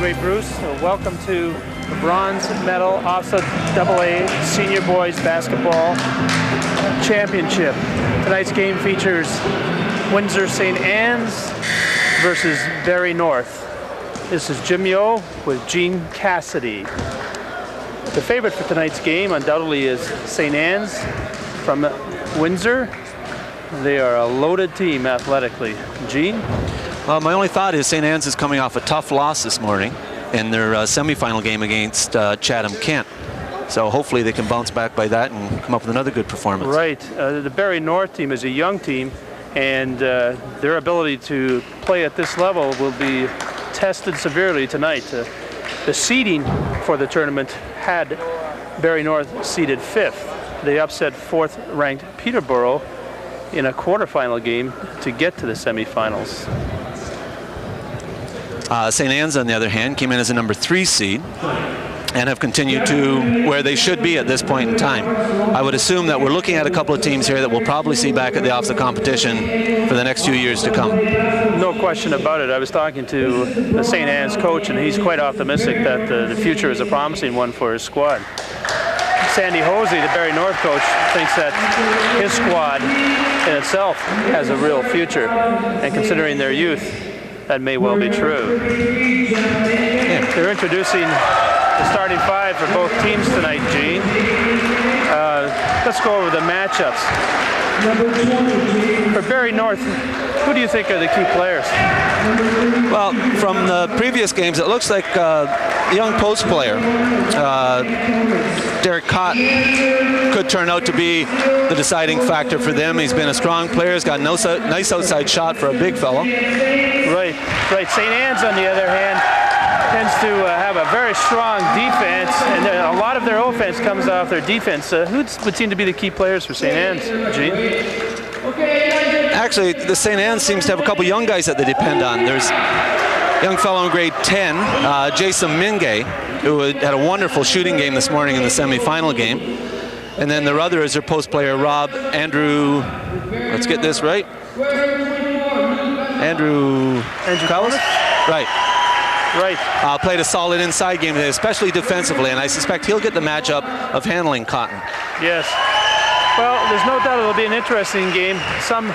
Ray Bruce. Welcome to the bronze medal OFSSA AA Senior Boys Basketball Championship. Tonight's game features Windsor St. Anne's versus Barrie North. This is Jim Yo with Gene Cassidy. The favorite for tonight's game undoubtedly is St. Anne's from Windsor. They are a loaded team athletically. Gene? My only thought is St. Anne's is coming off a tough loss this morning in their semifinal game against Chatham-Kent. So hopefully they can bounce back by that and come up with another good performance. Right. The Barrie North team is a young team, and their ability to play at this level will be tested severely tonight. The seeding for the tournament had Barrie North seeded 5th. They upset 4th-ranked Peterborough in a quarterfinal game to get to the semifinals. St. Anne's, on the other hand, came in as a number 3 seed and have continued to where they should be at this point in time. I would assume that we're looking at a couple of teams here that we'll probably see back at the OFSSA competition for the next few years to come. No question about it. I was talking to the St. Anne's coach, and he's quite optimistic that the future is a promising one for his squad. Sandy Hosey, the Barrie North coach, thinks that his squad in itself has a real future, and considering their youth, that may well be true. They're introducing the starting 5 for both teams tonight, Gene. Let's go over the matchups. For Barrie North, who do you think are the key players? Well, from the previous games, it looks like a young post player, Derek Cotton, could turn out to be the deciding factor for them. He's been a strong player. He's got a nice outside shot for a big fellow. Right. St. Anne's, on the other hand, tends to have a very strong defense, and a lot of their offense comes off their defense. Who would seem to be the key players for St. Anne's, Gene? Actually, the St. Anne's seems to have a couple young guys that they depend on. There's a young fellow in grade 10, Jason Mingay, who had a wonderful shooting game this morning in the semifinal game. And then their other is their post player, Andrew, let's get this right. Andrew Collins? Right. Played a solid inside game today, especially defensively, and I suspect he'll get the matchup of handling Cotton. Yes. Well, there's no doubt it'll be an interesting game. Some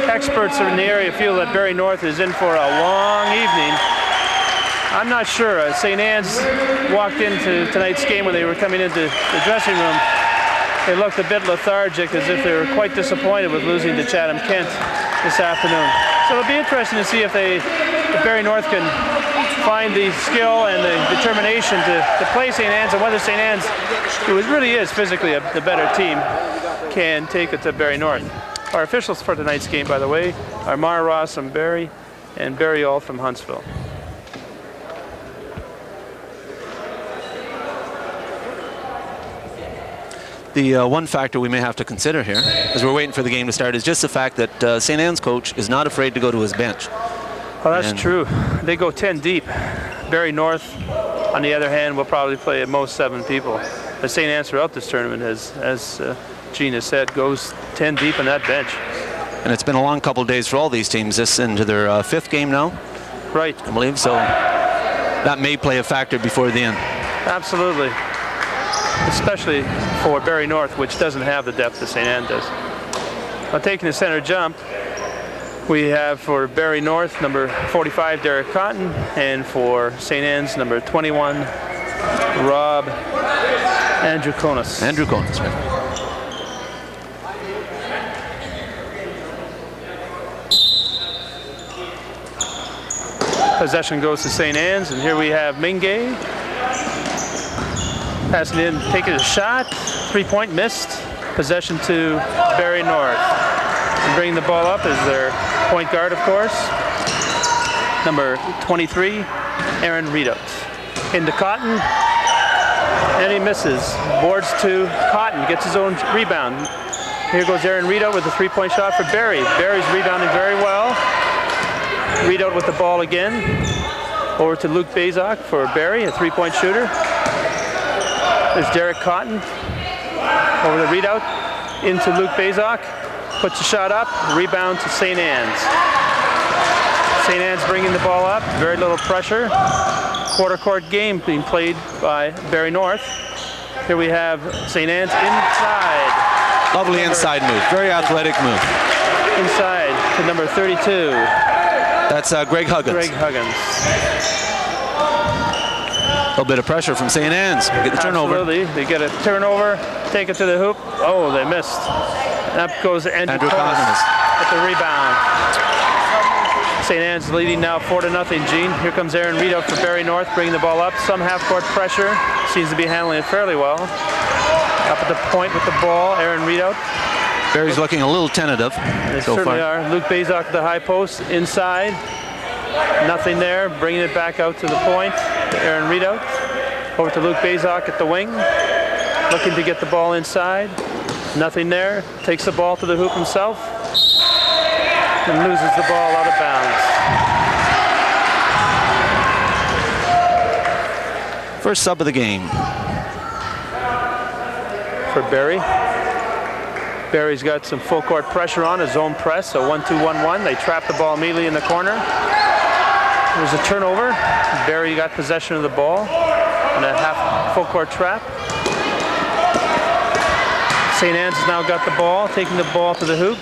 experts in the area feel that Barrie North is in for a long evening. I'm not sure. St. Anne's walked into tonight's game when they were coming into the dressing room. They looked a bit lethargic, as if they were quite disappointed with losing to Chatham-Kent this afternoon. So it'll be interesting to see if Barrie North can find the skill and the determination to play St. Anne's, and whether St. Anne's, who really is physically the better team, can take it to Barrie North. Our officials for tonight's game, by the way, are Mara Ross from Barrie and Barrie All from Huntsville. The one factor we may have to consider here, as we're waiting for the game to start, is just the fact that St. Anne's coach is not afraid to go to his bench. Well, that's true. They go 10 deep. Barrie North, on the other hand, will probably play at most 7 people. But St. Anne's throughout this tournament, as Gene has said, goes 10 deep on that bench. And it's been a long couple of days for all these teams. This into their 5th game now. Right. I believe so. That may play a factor before the end. Absolutely. Especially for Barrie North, which doesn't have the depth that St. Anne does. Now, taking the center jump, we have for Barrie North, number 45, Derek Cotton, and for St. Anne's, number 21, Andrew Konis. Andrew Konis, right. Possession goes to St. Anne's, and here we have Mingay. Passing in, taking a shot, 3-point missed. Possession to Barrie North. And bringing the ball up is their point guard, of course. Number 23, Aaron Readout. Into Cotton, and he misses. Boards to Cotton, gets his own rebound. Here goes Aaron Readout with a 3-point shot for Barrie. Barrie's rebounding very well. Readout with the ball again. Over to Luke Bazak for Barrie, a 3-point shooter. There's Derek Cotton over the readout into Luke Bazak. Puts the shot up, rebound to St. Anne's. St. Anne's bringing the ball up, very little pressure. quarter court game being played by Barrie North. Here we have St. Anne's inside. Lovely inside move, very athletic move. Inside to number 32. That's Greg Huggins. Greg Huggins. A little bit of pressure from St. Anne's. Get the turnover. Absolutely. They get a turnover, take it to the hoop. Oh, they missed. And up goes Andrew Collins at the rebound. St. Anne's leading now 4-0, Gene. Here comes Aaron Reed out for Barrie North, bringing the ball up. Some half-court pressure. Seems to be handling it fairly well. Up at the point with the ball, Aaron Reed out. Barrie's looking a little tentative They so certainly far. are. Luke Bazok at the high post, inside. Nothing there, bringing it back out to the point. Aaron Reed out. Over to Luke Bazok at the wing. Looking to get the ball inside. Nothing there. Takes the ball to the hoop himself. And loses the ball out of bounds. First sub of the game. For Barrie. Barrie's got some full court pressure on, a zone press, a 1-2-1-1. They trap the ball immediately in the corner. There's a turnover. Barrie got possession of the ball on a half full court trap. St. Anne's has now got the ball, taking the ball to the hoop.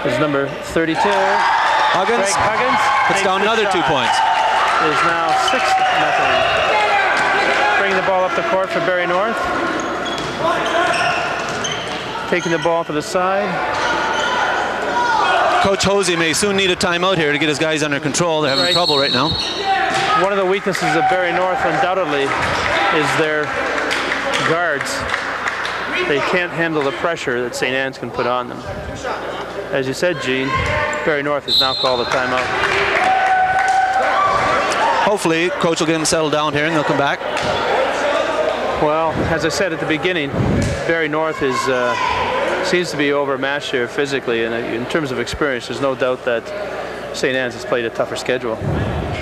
There's number 32. Huggins. Greg Huggins Puts down another 2 points. It is now 6-0. Bringing the ball up the court for Barrie North. Taking the ball to the side. Coach Hosey may soon need a timeout here to get his guys under control. They're having trouble right now. One of the weaknesses of Barrie North undoubtedly is their guards. They can't handle the pressure that St. Anne's can put on them. As you said, Gene, Barrie North has now called a timeout. Hopefully, coach will get them settled down here and they'll come back. Well, as I said at the beginning, Barrie North is seems to be overmatched here physically, and in terms of experience, there's no doubt that St. Anne's has played a tougher schedule.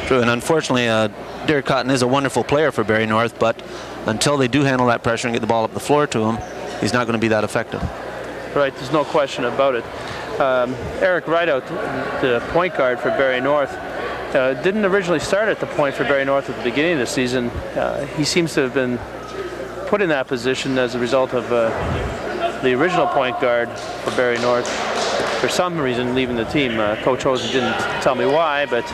True, and unfortunately, Derek Cotton is a wonderful player for Barrie North, but until they do handle that pressure and get the ball up the floor to him, he's not going to be that effective. Right, there's no question about it. Eric Rideout, the point guard for Barrie North, didn't originally start at the point for Barrie North at the beginning of the season. He seems to have been put in that position as a result of the original point guard for Barrie North, for some reason, leaving the team. Coach Hosen didn't tell me why, but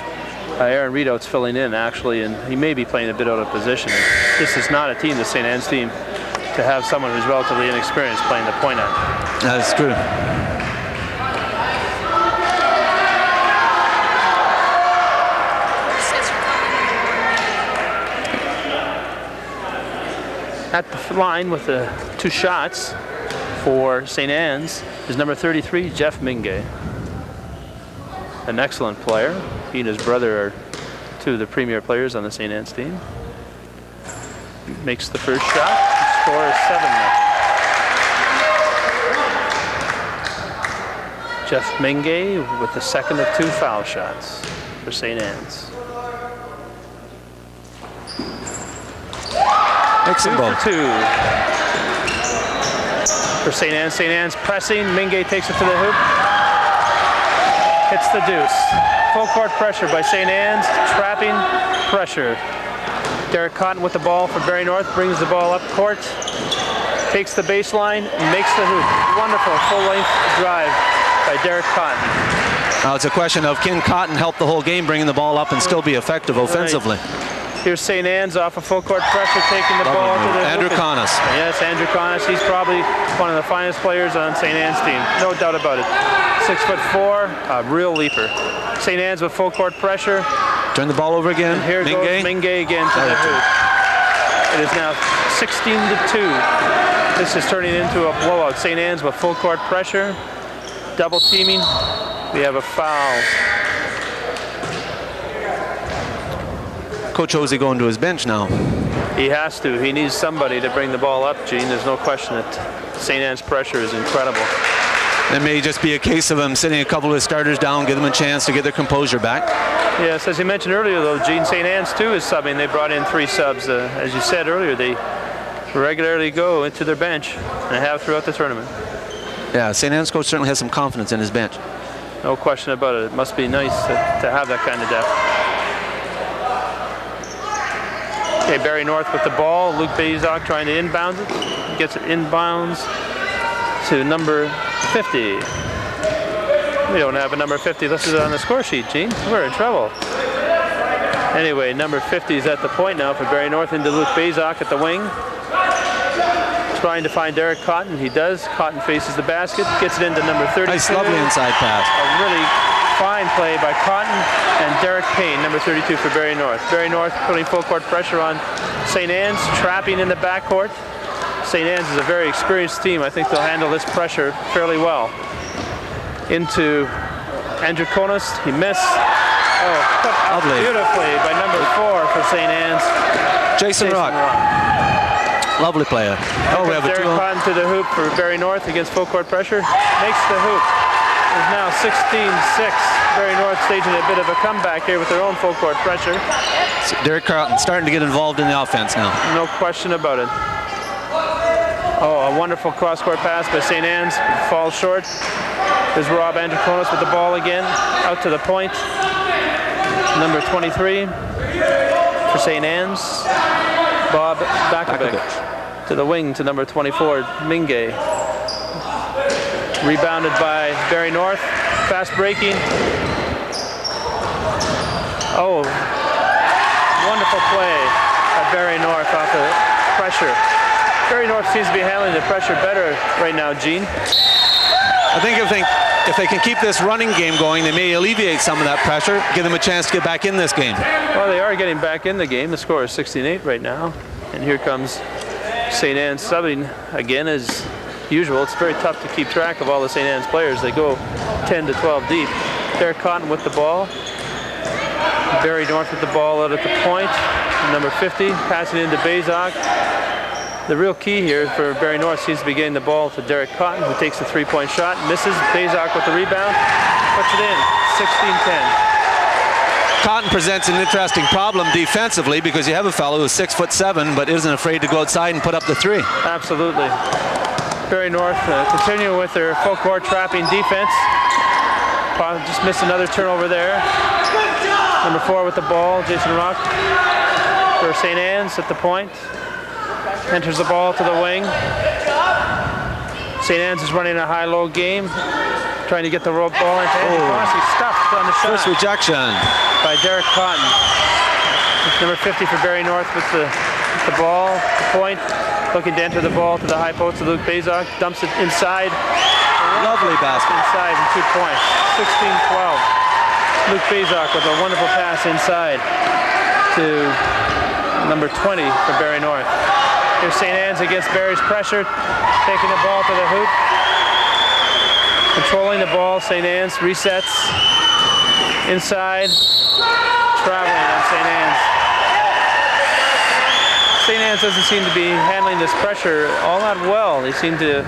Aaron Reedout's filling in, actually, and he may be playing a bit out of position. This is not a team, the St. Anne's team, to have someone who's relatively inexperienced playing the point end. That is true. At the line with the 2 shots for St. Anne's is number 33, Jeff Mingay. An excellent player. He and his brother are 2 of the premier players on the St. Anne's team. Makes the first shot. The score is 7-0. Jeff Mingay with the second of 2 foul shots for St. Anne's. Makes them both. 2 for St. Anne's. St. Anne's pressing. Mingay takes it to the hoop. Hits the deuce. Full court pressure by St. Anne's. Trapping pressure. Derek Cotton with the ball for Barrie North. Brings the ball up court. Takes the baseline. Makes the hoop. Wonderful full-length drive by Derek Cotton. Now it's a question of can Cotton help the whole game bringing the ball up and still be effective offensively? Right. Here's St. Anne's off of full court pressure, taking the ball to the Andrew hoop. Connis. Yes, Andrew Connis. He's probably one of the finest players on St. Anne's team. No doubt about it. 6'4", a real leaper. St. Anne's with full court pressure. Turn the ball over again. And here Mingay. goes Mingay again to the hoop. It is now 16-2. This is turning into a blowout. St. Anne's with full court pressure. Double teaming. We have a foul. Coach Hosey going to his bench now. He has to. He needs somebody to bring the ball up, Gene. There's no question that St. Anne's pressure is incredible. It may just be a case of him sitting a couple of his starters down, give them a chance to get their composure back. Yes, as you mentioned earlier, though, Gene, St. Anne's too is subbing. They brought in 3 subs. As you said earlier, they regularly go into their bench and have throughout the tournament. Yeah, St. Anne's coach certainly has some confidence in his bench. No question about it. It must be nice to have that kind of depth. Okay, Barrie North with the ball. Luke Bazok trying to inbound it. Gets it inbounds to number 50. We don't have a number 50 listed on the score sheet, Gene. We're in trouble. Anyway, number 50 is at the point now for Barrie North into Luke Bazok at the wing. Trying to find Derek Cotton. He does. Cotton faces the basket. Gets it into number 32. Nice, lovely inside pass. A really fine play by Cotton and Derek Payne, number 32 for Barrie North. Barrie North putting full court pressure on St. Anne's, trapping in the backcourt. St. Anne's is a very experienced team. I think they'll handle this pressure fairly well. Into Andrew Konis. He missed. Oh, put out beautifully by number 4 for St. Anne's. Jason Rock. Lovely player. Oh, we have a Derek Cotton to the hoop for Barrie North against full court pressure. Makes the hoop. It's now 16-6. Barrie North staging a bit of a comeback here with their own full court pressure. So Derek Cotton starting to get involved in the offense now. No question about it. Oh, a wonderful cross-court pass by St. Anne's. Falls short. There's Rob Andrukonis with the ball again. Out to the point. Number 23 for St. Anne's. Bob Bakovic. To the wing to number 24, Mingay. Rebounded by Barrie North. Fast breaking. Oh, wonderful play by Barrie North off the pressure. Barrie North seems to be handling the pressure better right now, Gene. I think if they can keep this running game going, they may alleviate some of that pressure, give them a chance to get back in this game. Well, they are getting back in the game. The score is 16-8 right now. And here comes St. Anne's subbing again as usual. It's very tough to keep track of all the St. Anne's players. They go 10 to 12 deep. Derek Cotton with the ball. Barrie North with the ball out at the point. Number 50 passing into Bazok. The real key here for Barrie North seems to be getting the ball to Derek Cotton, who takes the three-point shot, misses. Bazok with the rebound, puts it in, 16-10. Cotton presents an interesting problem defensively because you have a fellow who's 6'7", but isn't afraid to go outside and put up the three. Absolutely. Barrie North continuing with their full court trapping defense. Just missed another turnover there. Number 4 with the ball, Jason Rock for St. Anne's at the point. Enters the ball to the wing. St. Anne's is running a high-low game, trying to get the ball into Andy Fossey. Stuffed on the shot. First rejection by Derek Cotton. It's number 50 for Barrie North with the ball, the point, looking to enter the ball to the high post of Luke Bazok. Dumps it inside. Lovely basket. Inside and 2 points. 16-12. Luke Bazok with a wonderful pass inside to number 20 for Barrie North. Here's St. Anne's against Barrie's pressure, taking the ball to the hoop. Controlling the ball, St. Anne's resets. Inside, traveling on St. Anne's. St. Anne's doesn't seem to be handling this pressure all that well. They seem to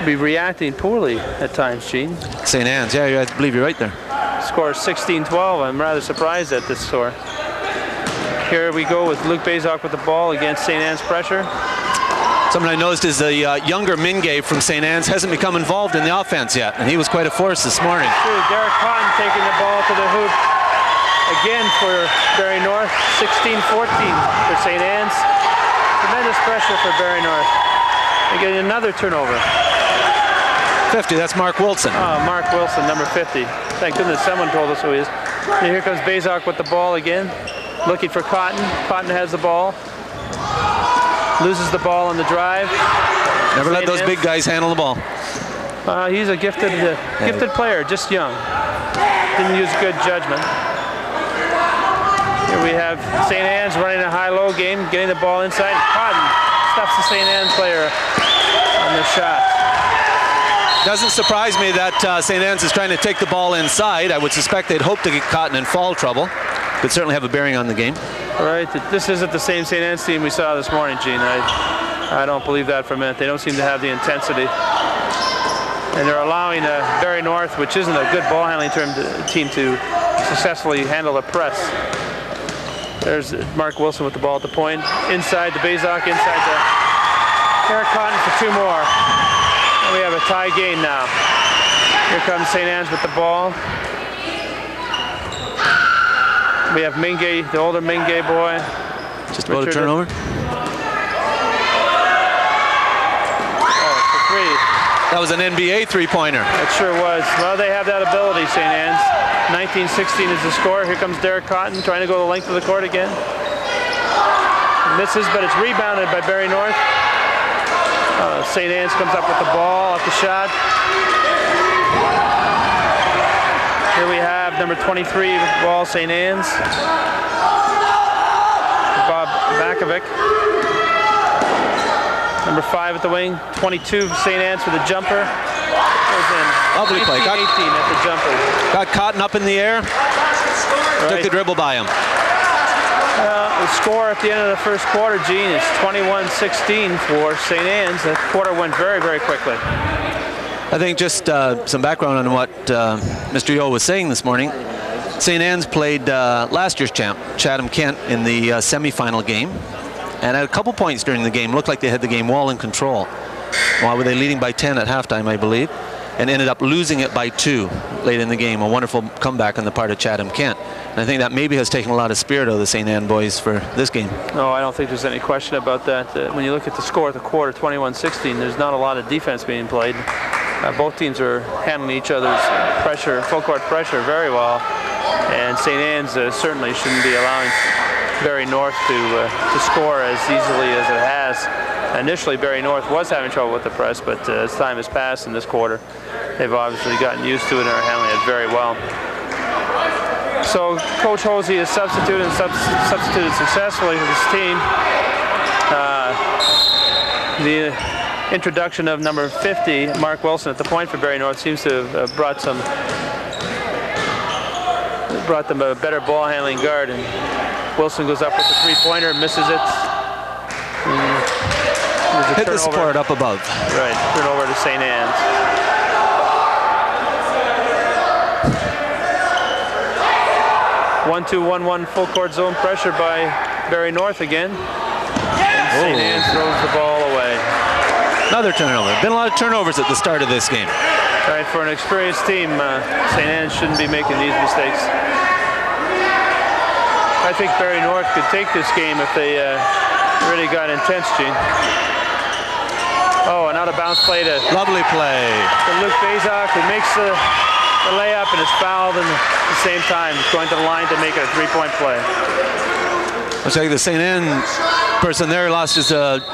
be reacting poorly at times, Gene. St. Anne's, yeah, I believe you're right there. Score 16-12. I'm rather surprised at this score. Here we go with Luke Bazok with the ball against St. Anne's pressure. Something I noticed is the younger Mingay from St. Anne's hasn't become involved in the offense yet, and he was quite a force this morning. True. Derek Cotton taking the ball to the hoop again for Barrie North. 16-14 for St. Anne's. Tremendous pressure for Barrie North. They get another turnover. 50, that's Mark Wilson. Oh, Mark Wilson, number 50. Thank goodness someone told us who he is. And here comes Bazok with the ball again. Looking for Cotton. Cotton has the ball. Loses the ball on the drive. Never let those big guys handle the ball. He's a gifted player, just young. Didn't use good judgment. Here we have St. Anne's running a high-low game, getting the ball inside. Cotton stuffs the St. Anne's player on the shot. Doesn't surprise me that St. Anne's is trying to take the ball inside. I would suspect they'd hope to get Cotton in foul trouble. Could certainly have a bearing on the game. All right, this isn't the same St. Anne's team we saw this morning, Gene. I don't believe that for a minute. They don't seem to have the intensity. And they're allowing Barrie North, which isn't a good ball handling team, to successfully handle a press. There's Mark Wilson with the ball at the point. Inside to Bazok, inside to Eric Cotton for 2 more. And we have a tie game now. Here comes St. Anne's with the ball. We have Mingay, the older Mingay boy. Just about a turnover. Oh, it's a 3. That was an NBA three-pointer. It sure was. Well, they have that ability, St. Anne's. 19-16 is the score. Here comes Derek Cotton trying to go the length of the court again. Misses, but it's rebounded by Barrie North. St. Anne's comes up with the ball off the shot. Here we have number 23 with the ball, St. Anne's. Bob Bakovic. Number 5 at the wing, 22 St. Anne's for the jumper. Goes in. Lovely play. 18 at the jumper. Got Cotton up in the air. Right. Took the dribble by him. The score at the end of the first quarter, Gene, is 21-16 for St. Anne's. That quarter went very, very quickly. I think just some background on what Mr. Yo was saying this morning. St. Anne's played last year's champ, Chatham-Kent, in the semifinal game. And at a couple points during the game, looked like they had the game well in control. Why were they leading by 10 at halftime, I believe, and ended up losing it by 2 late in the game. A wonderful comeback on the part of Chatham-Kent. And I think that maybe has taken a lot of spirit out of the St. Anne boys for this game. No, I don't think there's any question about that. When you look at the score at the quarter, 21-16, there's not a lot of defense being played. Both teams are handling each other's pressure, full court pressure, very well. And St. Anne's certainly shouldn't be allowing Barrie North to score as easily as it has. Initially, Barrie North was having trouble with the press, but as time has passed in this quarter, they've obviously gotten used to it and are handling it very well. So Coach Hosey has substituted successfully for this team. The introduction of number 50, Mark Wilson, at the point for Barrie North seems to have brought them a better ball handling guard. And Wilson goes up with the three-pointer, misses it. Hit the support up above. Right, turnover to St. Anne's. 1-2-1-1 full court zone pressure by Barrie North again. And St. Anne's throws the ball away. Another turnover. Been a lot of turnovers at the start of this game. Right, for an experienced team, St. Anne's shouldn't be making these mistakes. I think Barrie North could take this game if they really got intense, Gene. Oh, an out-of-bounds play to... Lovely play. To Luke Bazak, who makes the layup and is fouled at the same time. Going to the line to make it a three-point play. Looks like the St. Anne person there lost his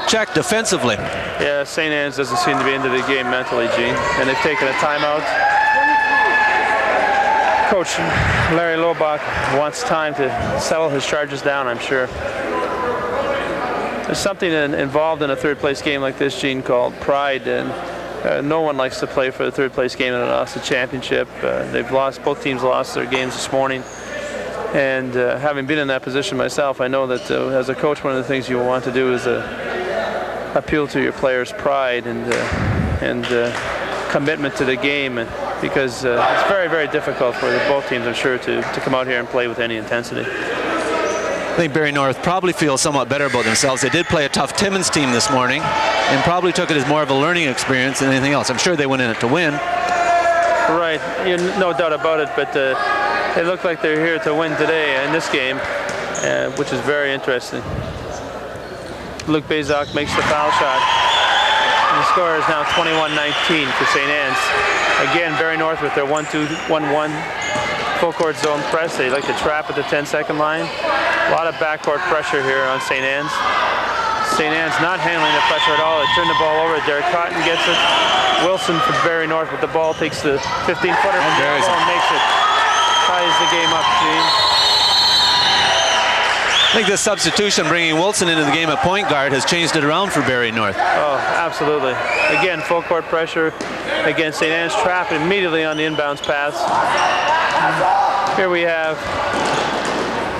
check defensively. Yeah, St. Anne's doesn't seem to be into the game mentally, Gene. And they've taken a timeout. Coach Larry Lobach wants time to settle his charges down, I'm sure. There's something involved in a third-place game like this, Gene, called pride, and no one likes to play for the third-place game and lost the championship. Both teams lost their games this morning, and having been in that position myself, I know that as a coach, one of the things you want to do is appeal to your players' pride and commitment to the game, because it's very, very difficult for both teams, I'm sure, to come out here and play with any intensity. I think Barrie North probably feels somewhat better about themselves. They did play a tough Timmins team this morning and probably took it as more of a learning experience than anything else. I'm sure they went in it to win. Right, no doubt about it, but they look like they're here to win today in this game, which is very interesting. Luke Bazak makes the foul shot. And the score is now 21-19 for St. Anne's. Again, Barrie North with their 1-2-1-1 full court zone press. They like to trap at the 10-second line. A lot of backcourt pressure here on St. Anne's. St. Anne's not handling the pressure at all. They turn the ball over. Derek Cotton gets it. Wilson for Barrie North with the ball takes the 15-footer from the ball and makes it. Ties the game up, Gene. I think the substitution bringing Wilson into the game at point guard has changed it around for Barrie North. Oh, absolutely. Again, full court pressure against St. Anne's, trapped immediately on the inbounds pass. Here we have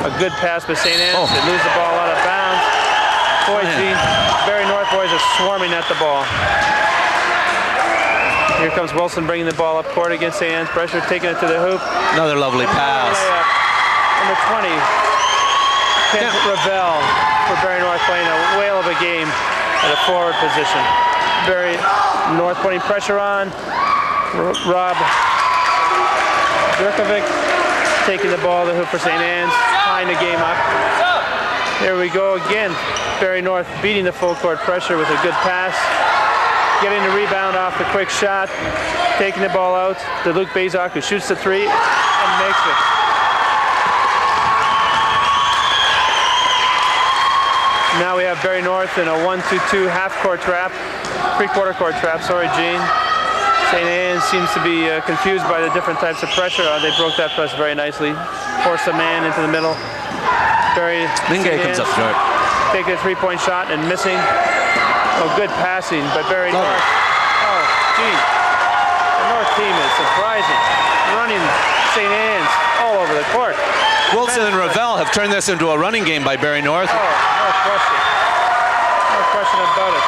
a good pass by St. Anne's. They lose the ball out of bounds. Boy, Gene, Barrie North boys are swarming at the ball. Here comes Wilson bringing the ball up court against St. Anne's. Pressure, taking it to the hoop. Another lovely pass. Number 20, Kent Ravel for Barrie North, playing a whale of a game at a forward position. Barrie North putting pressure on. Rob Durkovic taking the ball to the hoop for St. Anne's, tying the game up. Here we go again. Barrie North beating the full court pressure with a good pass. Getting the rebound off the quick shot. Taking the ball out to Luke Bazok, who shoots the three and makes it. Now we have Barrie North in a 1-2-2 half-court trap. Three-quarter court trap, sorry, Gene. St. Anne's seems to be confused by the different types of pressure. They broke that press very nicely. Forced a man into the middle. Barrie Mingay comes up short. Taking a three-point shot and missing. Oh, good passing by Barrie North. Oh, gee. The North team is surprising. Running St. Anne's all over the court. Wilson and Ravel have turned this into a running game by Barrie North. Oh, no question. No question about it.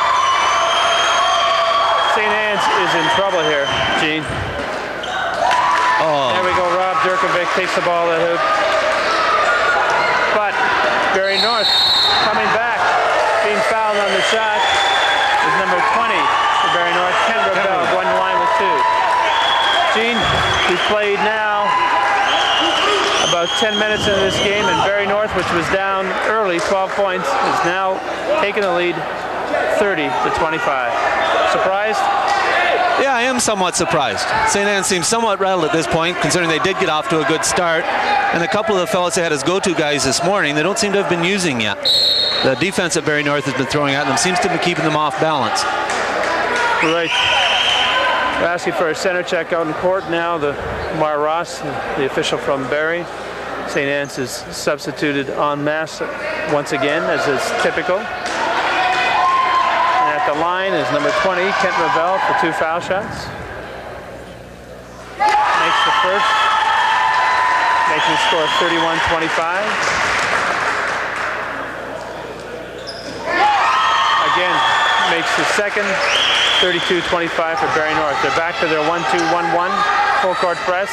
St. Anne's is in trouble here, Gene. Oh. There we go. Rob Durkovic takes the ball at hoop. But Barrie North coming back, being fouled on the shot is number 20 for Barrie North. Kent Ravel going to line with two. Gene, we've played now about 10 minutes into this game, and Barrie North, which was down early, 12 points, is now taking the lead 30-25. Surprised? Yeah, I am somewhat surprised. St. Anne seems somewhat rattled at this point, considering they did get off to a good start. And a couple of the fellas they had as go-to guys this morning, they don't seem to have been using yet. The defense that Barrie North has been throwing at them seems to be keeping them off balance. Right. We're asking for a center check out in court now. Mar Ross, the official from Barrie. St. Anne's is substituted en masse once again, as is typical. And at the line is number 20, Kent Ravel, for two foul shots. Makes the first, making the score 31-25. Again, makes the second, 32-25 for Barrie North. They're back to their 1-2-1-1 full court press.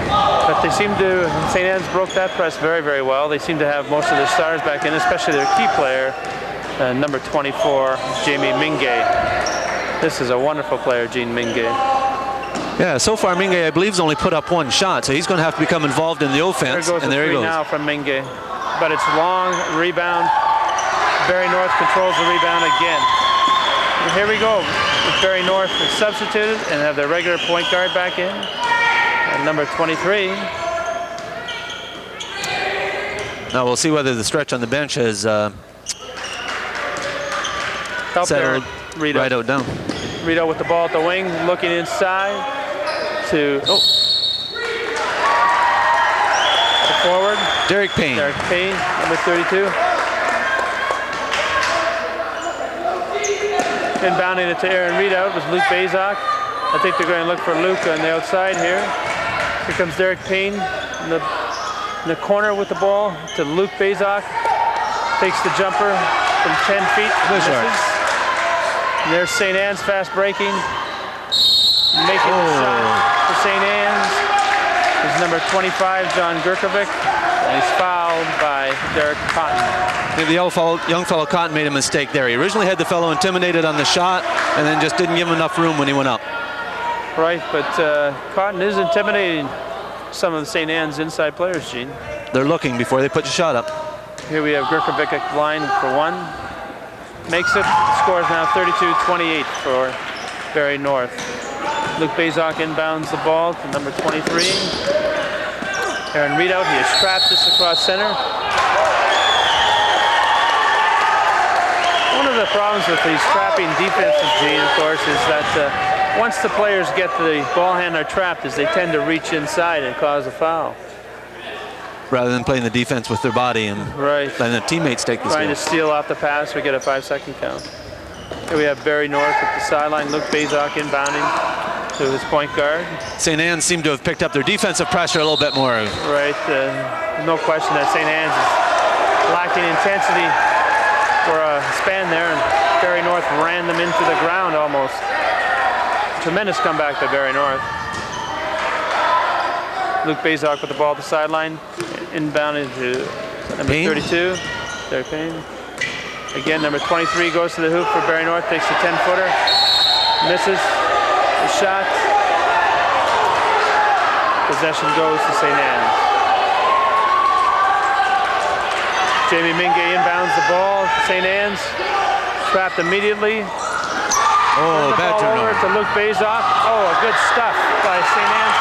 But they seem to, St. Anne's broke that press very, very well. They seem to have most of their stars back in, especially their key player, number 24, Jamie Mingay. This is a wonderful player, Gene Mingay. Yeah, so far Mingay, I believe, has only put up one shot, so he's going to have to become involved in the offense. There goes the three now from Mingay. But it's long rebound. Barrie North controls the rebound again. And here we go. Barrie North is substituted and have their regular point guard back in. And number 23. Now we'll see whether the stretch on the bench has settled right out down. Rito with the ball at the wing, looking inside to the forward. Derek Payne. Derek Payne, number 32. Inbounding it to Aaron Readout was Luke Bazok. I think they're going to look for Luke on the outside here. Here comes Derek Payne in the corner with the ball to Luke Bazok. Takes the jumper from 10 feet. Misses. And there's St. Anne's fast breaking. Making the shot for St. Anne's is number 25, John Gurkovic. And he's fouled by Derek Cotton. The young fellow Cotton made a mistake there. He originally had the fellow intimidated on the shot and then just didn't give him enough room when he went up. Right, but Cotton is intimidating some of the St. Anne's inside players, Gene. They're looking before they put the shot up. Here we have Gurkovic at the line for one. Makes it. The score is now 32-28 for Barrie North. Luke Bazok inbounds the ball to number 23. Aaron Readout, he has trapped this across center. One of the problems with these trapping defenses, Gene, of course, is that once the players get the ball handler trapped, is they tend to reach inside and cause a foul. Rather than playing the defense with their body and letting the teammates take the Trying to steal off the pass, we get a 5-second count. Here we have Barrie North at the sideline. Luke Bazok inbounding to his point guard. St. Anne's seem to have picked up their defensive pressure a little bit more. Right, no question that St. Anne's is lacking intensity for a span there, and Barrie North ran them into the ground almost. Tremendous comeback by Barrie North. Luke Bazok with the ball at the sideline, inbounded to number 32, Derek Payne. Again, number 23 goes to the hoop for Barrie North, takes the 10-footer, misses the shot. Possession goes to St. Anne's. Jamie Mingay inbounds the ball. St. Anne's trapped immediately. Oh, bad turnover. turnover. To Luke Bazok. Oh, a good stuff by St. Anne's.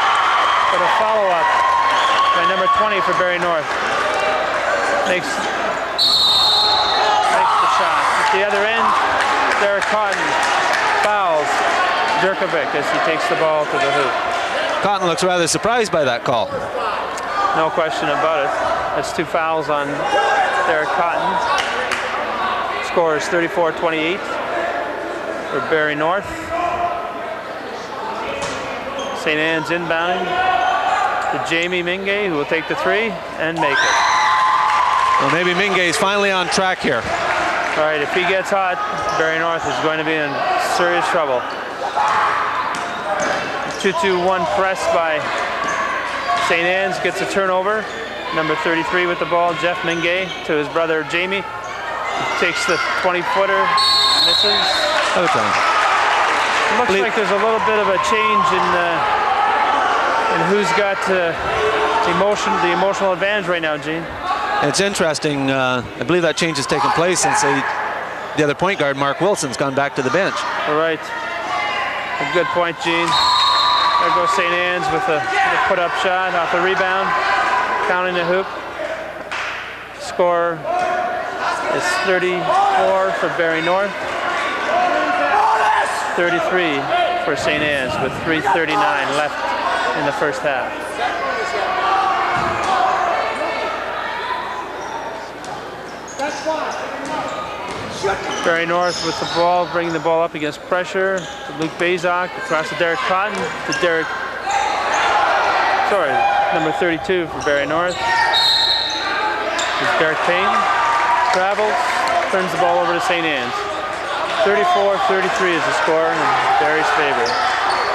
But a follow-up by number 20 for Barrie North. Makes the shot. At the other end, Derek Cotton fouls Durkovic as he takes the ball to the hoop. Cotton looks rather surprised by that call. No question about it. That's 2 fouls on Derek Cotton. Score is 34-28 for Barrie North. St. Anne's inbounding to Jamie Mingay, who will take the 3 and make it. Well, maybe Mingay is finally on track here. All right, if he gets hot, Barrie North is going to be in serious trouble. 2-2-1 press by St. Anne's, gets a turnover. Number 33 with the ball, Jeff Mingay, to his brother Jamie. Takes the 20-footer, misses. Okay. Looks like there's a little bit of a change in who's got the emotional advantage right now, Gene. It's interesting. I believe that change has taken place since the other point guard, Mark Wilson's gone back to the bench. All right. A good point, Gene. There goes St. Anne's with a put-up shot off the rebound, counting the hoop. Score is 34 for Barrie North, 33 for St. Anne's with 3:39 left in the first half. Barrie North with the ball, bringing the ball up against pressure. To Luke Bazok, across to Derek Cotton, number 32 for Barrie North. It's Derek Payne, travels, turns the ball over to St. Anne's. 34-33 is the score in Barrie's favor.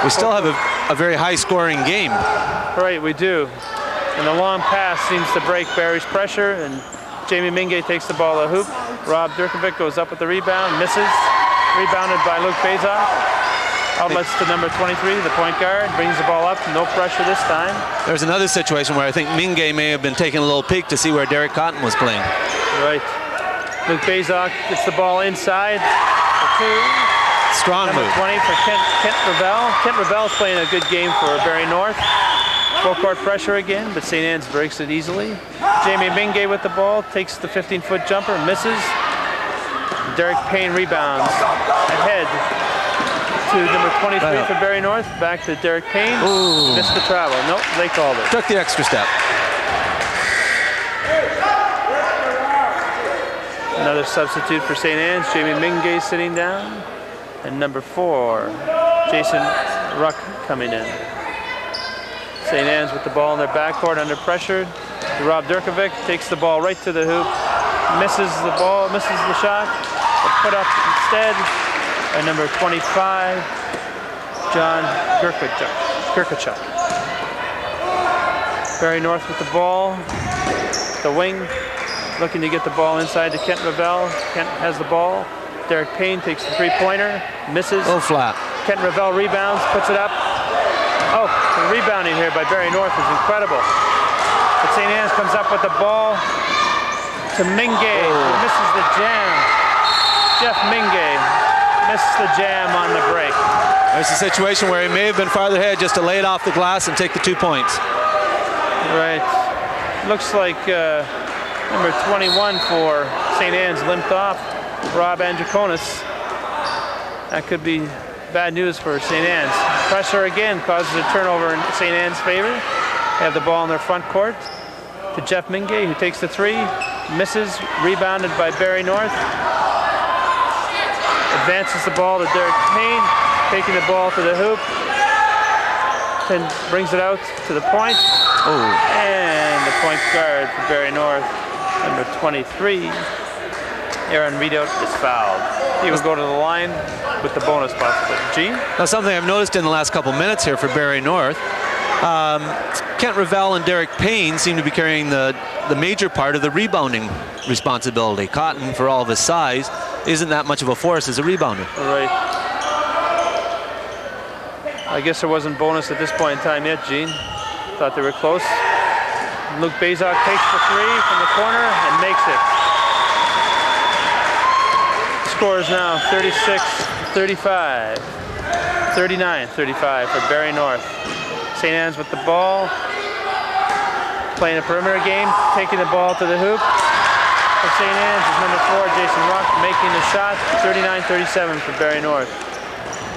We still have a very high-scoring game. Right, we do. And the long pass seems to break Barrie's pressure, and Jamie Mingay takes the ball to hoop. Rob Durkovic goes up with the rebound, misses. Rebounded by Luke Bazok. Outlets to number 23, the point guard, brings the ball up, no pressure this time. There's another situation where I think Mingay may have been taking a little peek to see where Derek Cotton was playing. Right. Luke Bazok gets the ball inside for 2. Strong number move. 20 for Kent Ravel. Kent Ravel's playing a good game for Barrie North. Full court pressure again, but St. Anne's breaks it easily. Jamie Mingay with the ball, takes the 15-foot jumper, misses. Derek Payne rebounds ahead to number 23 for Barrie North. Back to Derek Payne. Ooh. Missed the travel. Nope, they called it. Took the extra step. Another substitute for St. Anne's. Jamie Mingay sitting down. And number 4, Jason Ruck coming in. St. Anne's with the ball in their backcourt under pressure. Rob Durkovic takes the ball right to the hoop. Misses the ball, misses the shot. But put up instead by number 25, John Gurkachuk. Barrie North with the ball. The wing, looking to get the ball inside to Kent Ravel. Kent has the ball. Derek Payne takes the 3-pointer, misses. Oh, flat. Kent Ravel rebounds, puts it up. Oh, the rebounding here by Barrie North is incredible. But St. Anne's comes up with the ball to Mingay, who misses the jam. Jeff Mingay misses the jam on the break. There's a situation where he may have been farther ahead just to lay it off the glass and take the 2 points. Right. Looks like number 21 for St. Anne's limped off, Rob Androkonis. That could be bad news for St. Anne's. Pressure again causes a turnover in St. Anne's favor. They have the ball in their front court to Jeff Mingay, who takes the 3, misses, rebounded by Barrie North. Advances the ball to Derek Payne, taking the ball to the hoop. Then brings it out to the point. And the point guard for Barrie North, number 23, Aaron Readout, is fouled. He will go to the line with the bonus possibly. Gene? Now, something I've noticed in the last couple minutes here for Barrie North, Kent Ravel and Derek Payne seem to be carrying the major part of the rebounding responsibility. Cotton, for all of his size, isn't that much of a force as a rebounder. Right. I guess there wasn't bonus at this point in time yet, Gene. Thought they were close. Luke Bazok takes the 3 from the corner and makes it. scores now 36-35, 39-35 for Barrie North. St. Anne's with the ball, playing a perimeter game, taking the ball to the hoop. For St. Anne's is number 4, Jason Ruck, making the shot, 39-37 for Barrie North.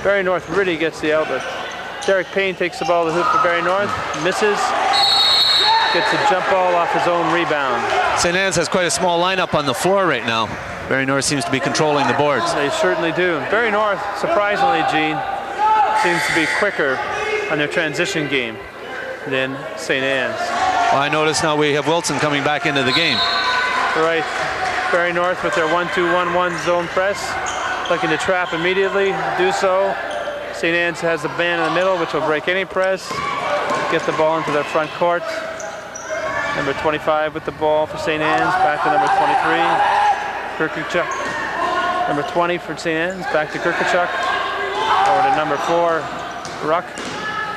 Barrie North really gets the outlet. Derek Payne takes the ball to the hoop for Barrie North, misses, gets a jump ball off his own rebound. St. Anne's has quite a small lineup on the floor right now. Barrie North seems to be controlling the boards. They certainly do. Barrie North, surprisingly, Gene, seems to be quicker on their transition game than St. Anne's. Well, I notice now we have Wilson coming back into the game. Right, Barrie North with their 1-2-1-1 zone press, looking to trap immediately, do so. St. Anne's has the man in the middle, which will break any press, get the ball into their front court. Number 25 with the ball for St. Anne's, back to number 23, Kirkuchuk. Number 20 for St. Anne's, back to Kirkuchuk. Over to number 4, Ruck.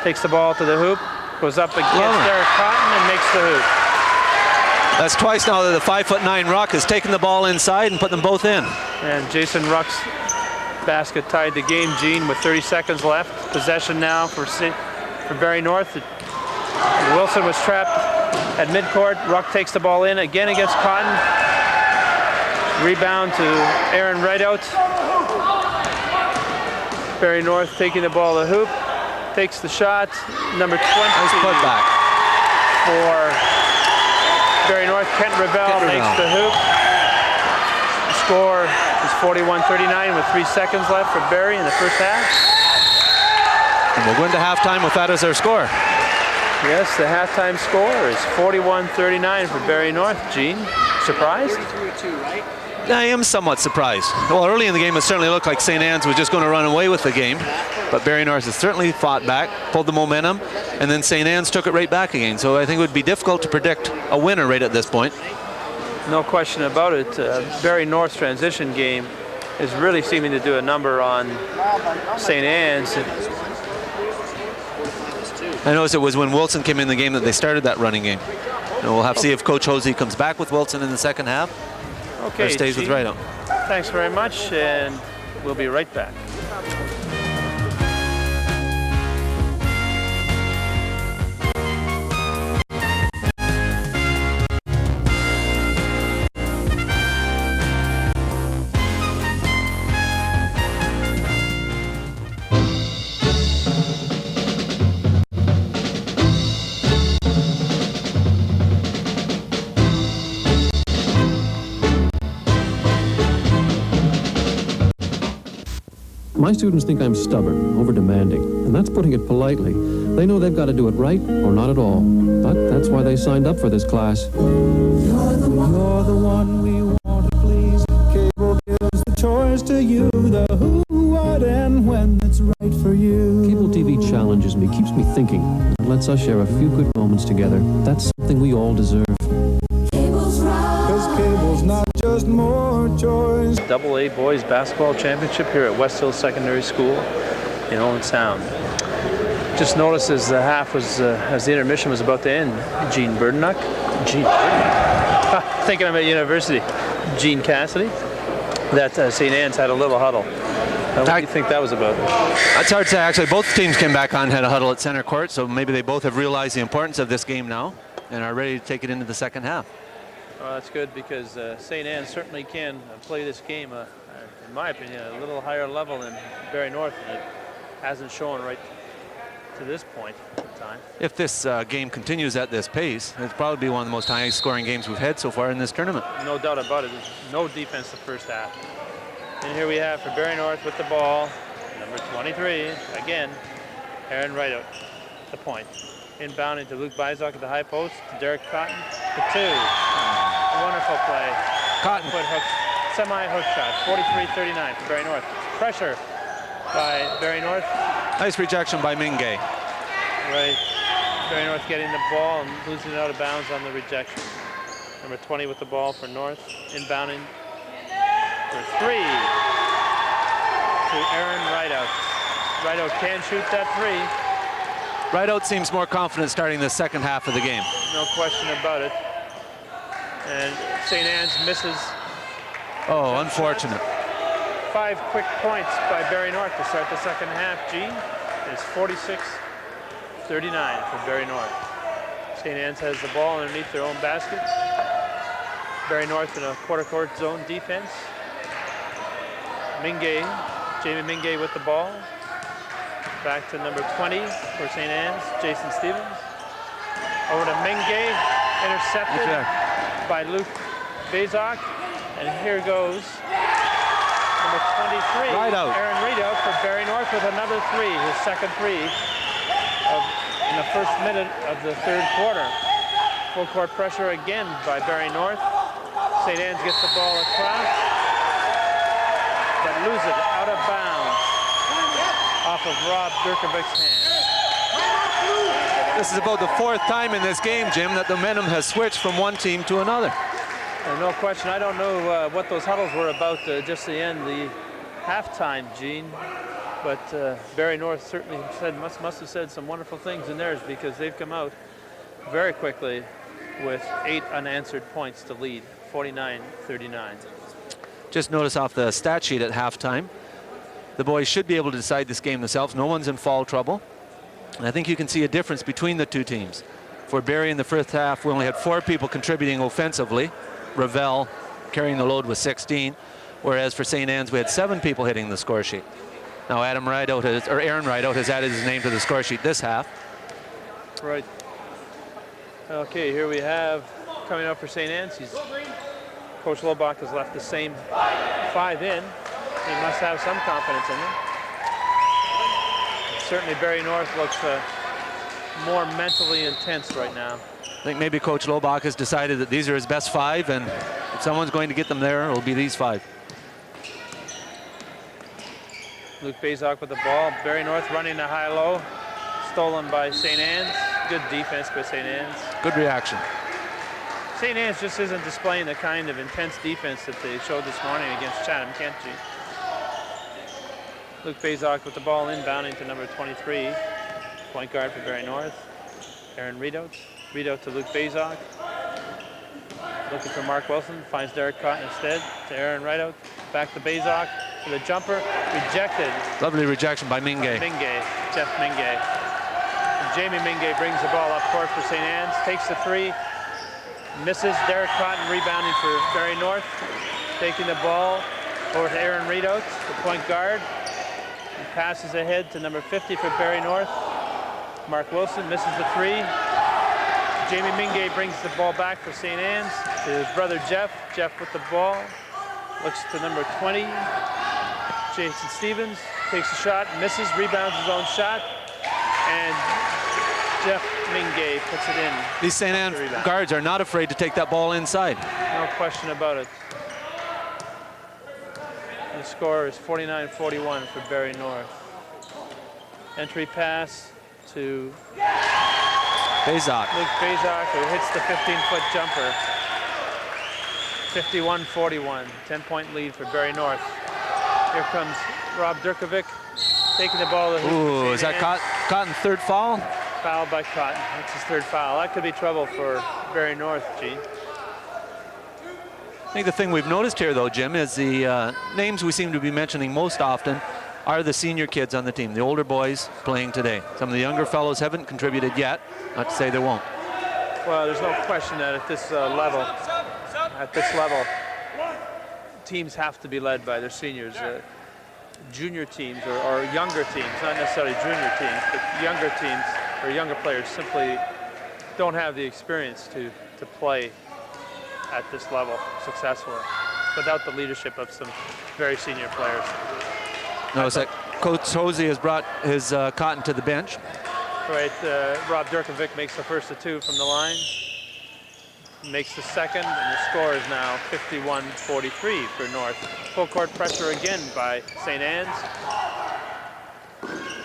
Takes the ball to the hoop, goes up against Derek Cotton and makes the hoop. That's twice now that the 5'9" Ruck has taken the ball inside and put them both in. And Jason Ruck's basket tied the game, Gene, with 30 seconds left. Possession now for Barrie North. Wilson was trapped at midcourt. Ruck takes the ball in again against Cotton. Rebound to Aaron Rideout. Barrie North taking the ball to the hoop. Takes the shot. Number 20 put back for Barrie North. Kent Ravel makes the hoop. The score is 41-39 with 3 seconds left for Barrie in the first half. And we'll go into halftime with that as our score. Yes, the halftime score is 41-39 for Barrie North. Gene, surprised? I am somewhat surprised. Well, early in the game, it certainly looked like St. Anne's was just going to run away with the game. But Barrie North has certainly fought back, pulled the momentum, and then St. Anne's took it right back again. So I think it would be difficult to predict a winner right at this point. No question about it. Barrie North's transition game is really seeming to do a number on St. Anne's. I noticed it was when Wilson came in the game that they started that running game. And we'll have to see if Coach Hosey comes back with Wilson in the second half. Okay, or stays with Rideout. Thanks very much, and we'll be right back. My students think I'm stubborn, over-demanding, and that's putting it politely. They know they've got to do it right or not at all. But that's why they signed up for this class. You're the one we want to please. Cable gives the choice to you, the who, what, and when that's right for you. Cable TV challenges me, keeps me thinking, and lets us share a few good moments together. That's something we all deserve. Cause cable's not just more choice. AA Boys Basketball Championship here at West Hill Secondary School in Owen Sound. Just noticed as the half was, as the intermission was about to end, Gene Burdenuk, thinking I'm at university, Gene Cassidy, that St. Anne's had a little huddle. What do you think that was about? That's hard to say. Actually, both teams came back on, had a huddle at center court, so maybe they both have realized the importance of this game now and are ready to take it into the second half. Well, that's good because St. Anne certainly can play this game, in my opinion, at a little higher level than Barrie North. It hasn't shown right to this point in time. If this game continues at this pace, it'll probably be one of the most highest scoring games we've had so far in this tournament. No doubt about it. There's no defense the first half. And here we have for Barrie North with the ball, number 23, again, Aaron Rideout, the point. Inbounding to Luke Bizok at the high post, to Derek Cotton, the 2. Wonderful play. Cotton. Foot hook, semi-hook shot, 43-39 for Barrie North. Pressure by Barrie North. Nice rejection by Mingay. Right. Barrie North getting the ball and losing it out of bounds on the rejection. Number 20 with the ball for North. Inbounding for 3 to Aaron Rideout. Rideout can shoot that 3. Rideout seems more confident starting the second half of the game. No question about it. And St. Anne's misses. Oh, unfortunate. 5 quick points by Barrie North to start the second half, Gene. It's 46-39 for Barrie North. St. Anne's has the ball underneath their own basket. Barrie North in a quarter court zone defense. Jamie Mingay with the ball. Back to number 20 for St. Anne's, Jason Stevens. Over to Mingay, intercepted by Luke Bazok. And here goes number 23, Aaron Rideout for Barrie North with another three, his second three in the first minute of the third quarter. Full court pressure again by Barrie North. St. Anne's gets the ball across, but lose it out of bounds off of Rob Durkovic's hand. This is about the 4th time in this game, Jim, that the momentum has switched from one team to another. No question. I don't know what those huddles were about just the end, the halftime, Gene. But Barrie North certainly must have said some wonderful things in theirs, because they've come out very quickly with 8 unanswered points to lead, 49-39. Just notice off the stat sheet at halftime, the boys should be able to decide this game themselves. No one's in foul trouble. And I think you can see a difference between the two teams. For Barrie in the first half, we only had 4 people contributing offensively. Ravel carrying the load with 16, whereas for St. Anne's we had 7 people hitting the score sheet. Now Aaron Rideout has added his name to the score sheet this half. Right. Okay, here we have coming up for St. Anne's. Coach Lobach has left the same 5 in. He must have some confidence in them. Certainly Barrie North looks more mentally intense right now. I think maybe Coach Lobach has decided that these are his best 5, and if someone's going to get them there, it'll be these 5. Luke Bazok with the ball. Barrie North running the high-low. Stolen by St. Anne's. Good defense by St. Anne's. Good reaction. St. Anne's just isn't displaying the kind of intense defense that they showed this morning against Chatham-Kentry. Luke Bazok with the ball inbounding to number 23. Point guard for Barrie North. Aaron Rideout. Rideout to Luke Bazok. Looking for Mark Wilson. Finds Derek Cotton instead to Aaron Rideout. Back to Bazok for the jumper. Rejected. Lovely rejection by Mingay. Jeff Mingay. And Jamie Mingay brings the ball up court for St. Anne's. Takes the 3. Misses. Derek Cotton rebounding for Barrie North. Taking the ball over to Aaron Rideout, the point guard. He passes ahead to number 50 for Barrie North. Mark Wilson misses the 3. Jamie Mingay brings the ball back for St. Anne's to his brother Jeff. Jeff with the ball. Looks to number 20. Jason Stevens takes a shot, misses, rebounds his own shot. And Jeff Mingay puts it in. These St. Anne guards are not afraid to take that ball inside. No question about it. The score is 49-41 for Barrie North. Entry pass to Bazok. Luke Bazok, who hits the 15-foot jumper. 51-41, 10-point lead for Barrie North. Here comes Rob Durkovic taking the ball. Ooh, is that Cotton's 3rd foul? Foul by Cotton. That's his 3rd foul. That could be trouble for Barrie North, Gene. I think the thing we've noticed here, though, Jim, is the names we seem to be mentioning most often are the senior kids on the team, the older boys playing today. Some of the younger fellows haven't contributed yet, not to say they won't. Well, there's no question that at this level, teams have to be led by their seniors. Junior teams or younger teams, not necessarily junior teams, but younger teams or younger players simply don't have the experience to play at this level successfully without the leadership of some very senior players. Notice that Coach Hosey has brought his Cotton to the bench. Right, Rob Durkovic makes the first of 2 from the line. Makes the second, and the score is now 51-43 for North. Full court pressure again by St. Anne's.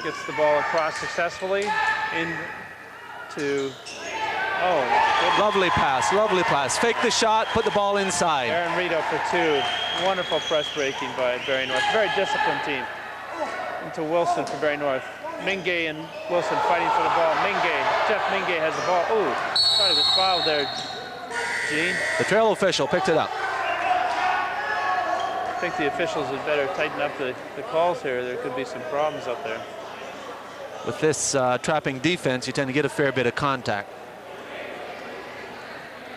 Gets the ball across successfully into, oh, lovely pass. Fake the shot, put the ball inside. Aaron Rideout for 2. Wonderful press breaking by Barrie North. Very disciplined team. Into Wilson for Barrie North. Mingay and Wilson fighting for the ball. Jeff Mingay has the ball. Ooh, thought he was fouled there, Gene. The trail official picked it up. think the officials had better tighten up the calls here. There could be some problems up there. With this trapping defense, you tend to get a fair bit of contact.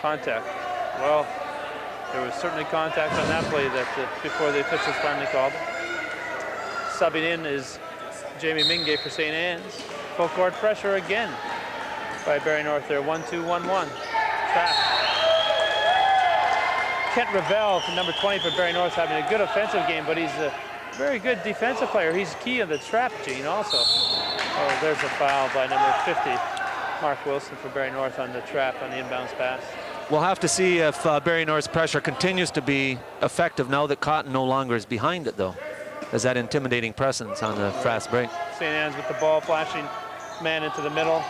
Contact. Well, there was certainly contact on that play before the officials finally called it. Subbing in is Jamie Mingay for St. Anne's. Full court pressure again by Barrie North there. 1-2-1-1. Trap. Kent Ravel for number 20 for Barrie North having a good offensive game, but he's a very good defensive player. He's key in the trap, Gene, also. Oh, there's a foul by number 50, Mark Wilson for Barrie North on the trap on the inbounds pass. We'll have to see if Barrie North's pressure continues to be effective now that Cotton no longer is behind it, though. There's that intimidating presence on the fast break. St. Anne's with the ball, flashing man into the middle,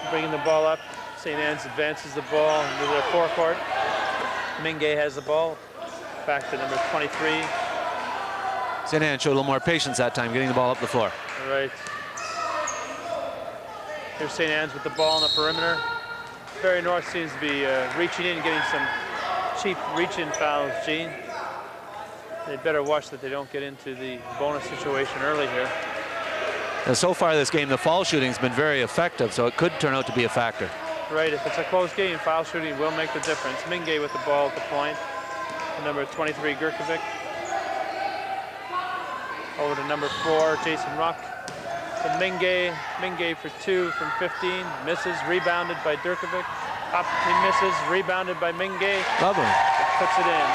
bringing the ball up. St. Anne's advances the ball into their forecourt. Mingay has the ball, back to number 23. St. Anne showed a little more patience that time, getting the ball up the floor. All right. Here's St. Anne's with the ball on the perimeter. Barrie North seems to be reaching in, getting some cheap reach-in fouls, Gene. They'd better watch that they don't get into the bonus situation early here. And so far this game, the foul shooting's been very effective, so it could turn out to be a factor. Right, if it's a close game, foul shooting will make the difference. Mingay with the ball at the point. Number 23, Gurkovic. Over to number 4, Jason Ruck. To Mingay. Mingay for 2 from 15. Misses, rebounded by Durkovic. Up, he misses, rebounded by Mingay. Lovely. Puts it in.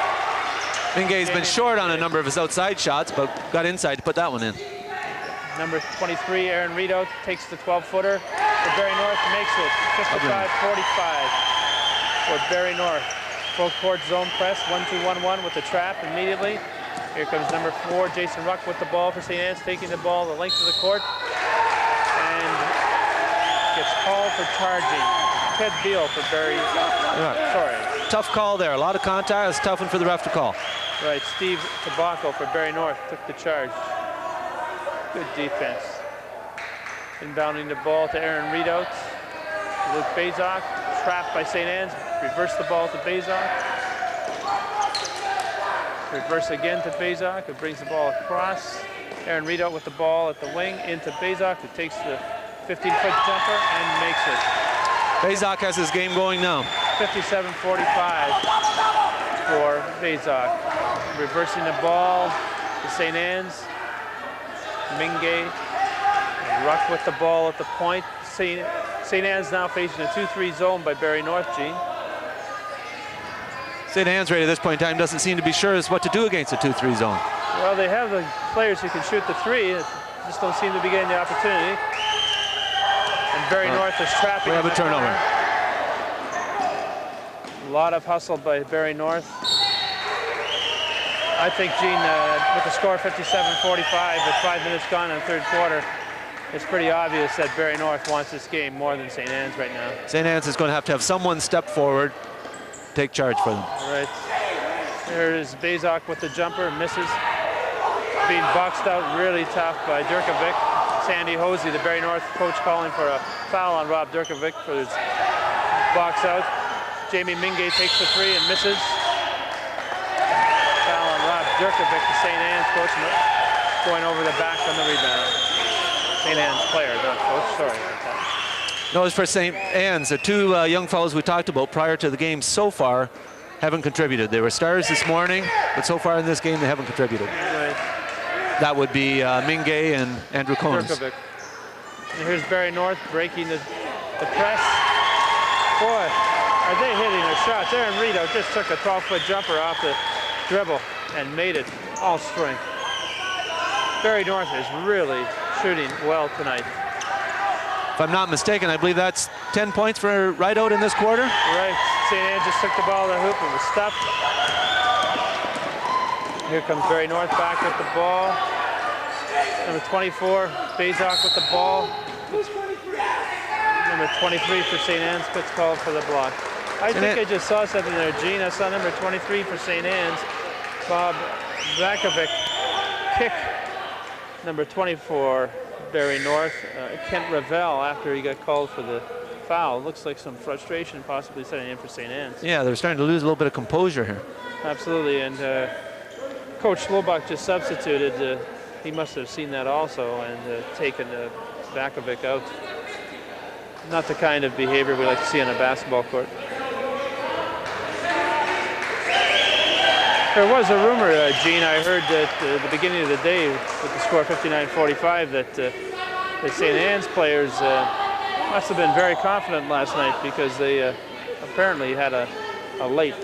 Mingay's been short on a number of his outside shots, but got inside to put that one in. Number 23, Aaron Redo, takes the 12-footer for Barrie North, makes it 55-45 for Barrie North. Full court zone press, 1-2-1-1 with the trap immediately. Here comes number 4, Jason Ruck with the ball for St. Anne's, taking the ball the length of the court and gets called for charging. Ted Beal for Barrie. Sorry. Tough call there. A lot of contact. It's a tough one for the ref to call. Right, Steve Tobacco for Barrie North took the charge. Good defense. Inbounding the ball to Aaron Redout. Luke Bazok, trapped by St. Anne's. Reverse the ball to Bazok. Reverse again to Bazok, who brings the ball across. Aaron Redout with the ball at the wing into Bazok, who takes the 15-foot jumper and makes it. Bazok has his game going now. 57-45 for Bazok. Reversing the ball to St. Anne's. Mingay, Ruck with the ball at the point. St. Anne's now facing a 2-3 zone by Barrie North, Gene. St. Anne's right at this point in time doesn't seem to be sure as what to do against a 2-3 zone. Well, they have the players who can shoot the 3, just don't seem to be getting the opportunity. And Barrie North is trapping. We have a turnover. A lot of hustle by Barrie North. I think, Gene, with the score 57-45 with 5 minutes gone in the third quarter, it's pretty obvious that Barrie North wants this game more than St. Anne's right now. St. Anne's is going to have someone step forward, take charge for them. All right. There is Bazok with the jumper, misses. Being boxed out really tough by Durkovic. Sandy Hosey, the Barrie North coach, calling for a foul on Rob Durkovic for his box out. Jamie Mingay takes the 3 and misses. Foul on Rob Durkovic, the St. Anne's coach, going over the back on the rebound. St. Anne's player, not coach, sorry about that. No, it's for St. Anne's. The 2 young fellows we talked about prior to the game so far haven't contributed. They were stars this morning, but so far in this game they haven't contributed. Right. That would be Mingay and Andrew Cones. Durkovic. And here's Barrie North breaking the press. Boy, are they hitting their shots. Aaron Redo just took a 12-foot jumper off the dribble and made it all strength. Barrie North is really shooting well tonight. If I'm not mistaken, I believe that's 10 points for Rideout in this quarter. Right, St. Anne just took the ball to the hoop and was stuffed. Here comes Barrie North back with the ball. Number 24, Bazok with the ball. Number 23 for St. Anne's gets called for the block. I think I just saw something there, Gene. I saw number 23 for St. Anne's, Bob Vakovic, kick number 24, Barrie North, Kent Ravel, after he got called for the foul. Looks like some frustration possibly setting in for St. Anne's. Yeah, they're starting to lose a little bit of composure here. Absolutely, and Coach Slobach just substituted. He must have seen that also and taken Vakovic out. Not the kind of behavior we like to see on a basketball court. There was a rumor, Gene, I heard that at the beginning of the day with the score 59-45 that the St. Anne's players must have been very confident last night because they apparently had a late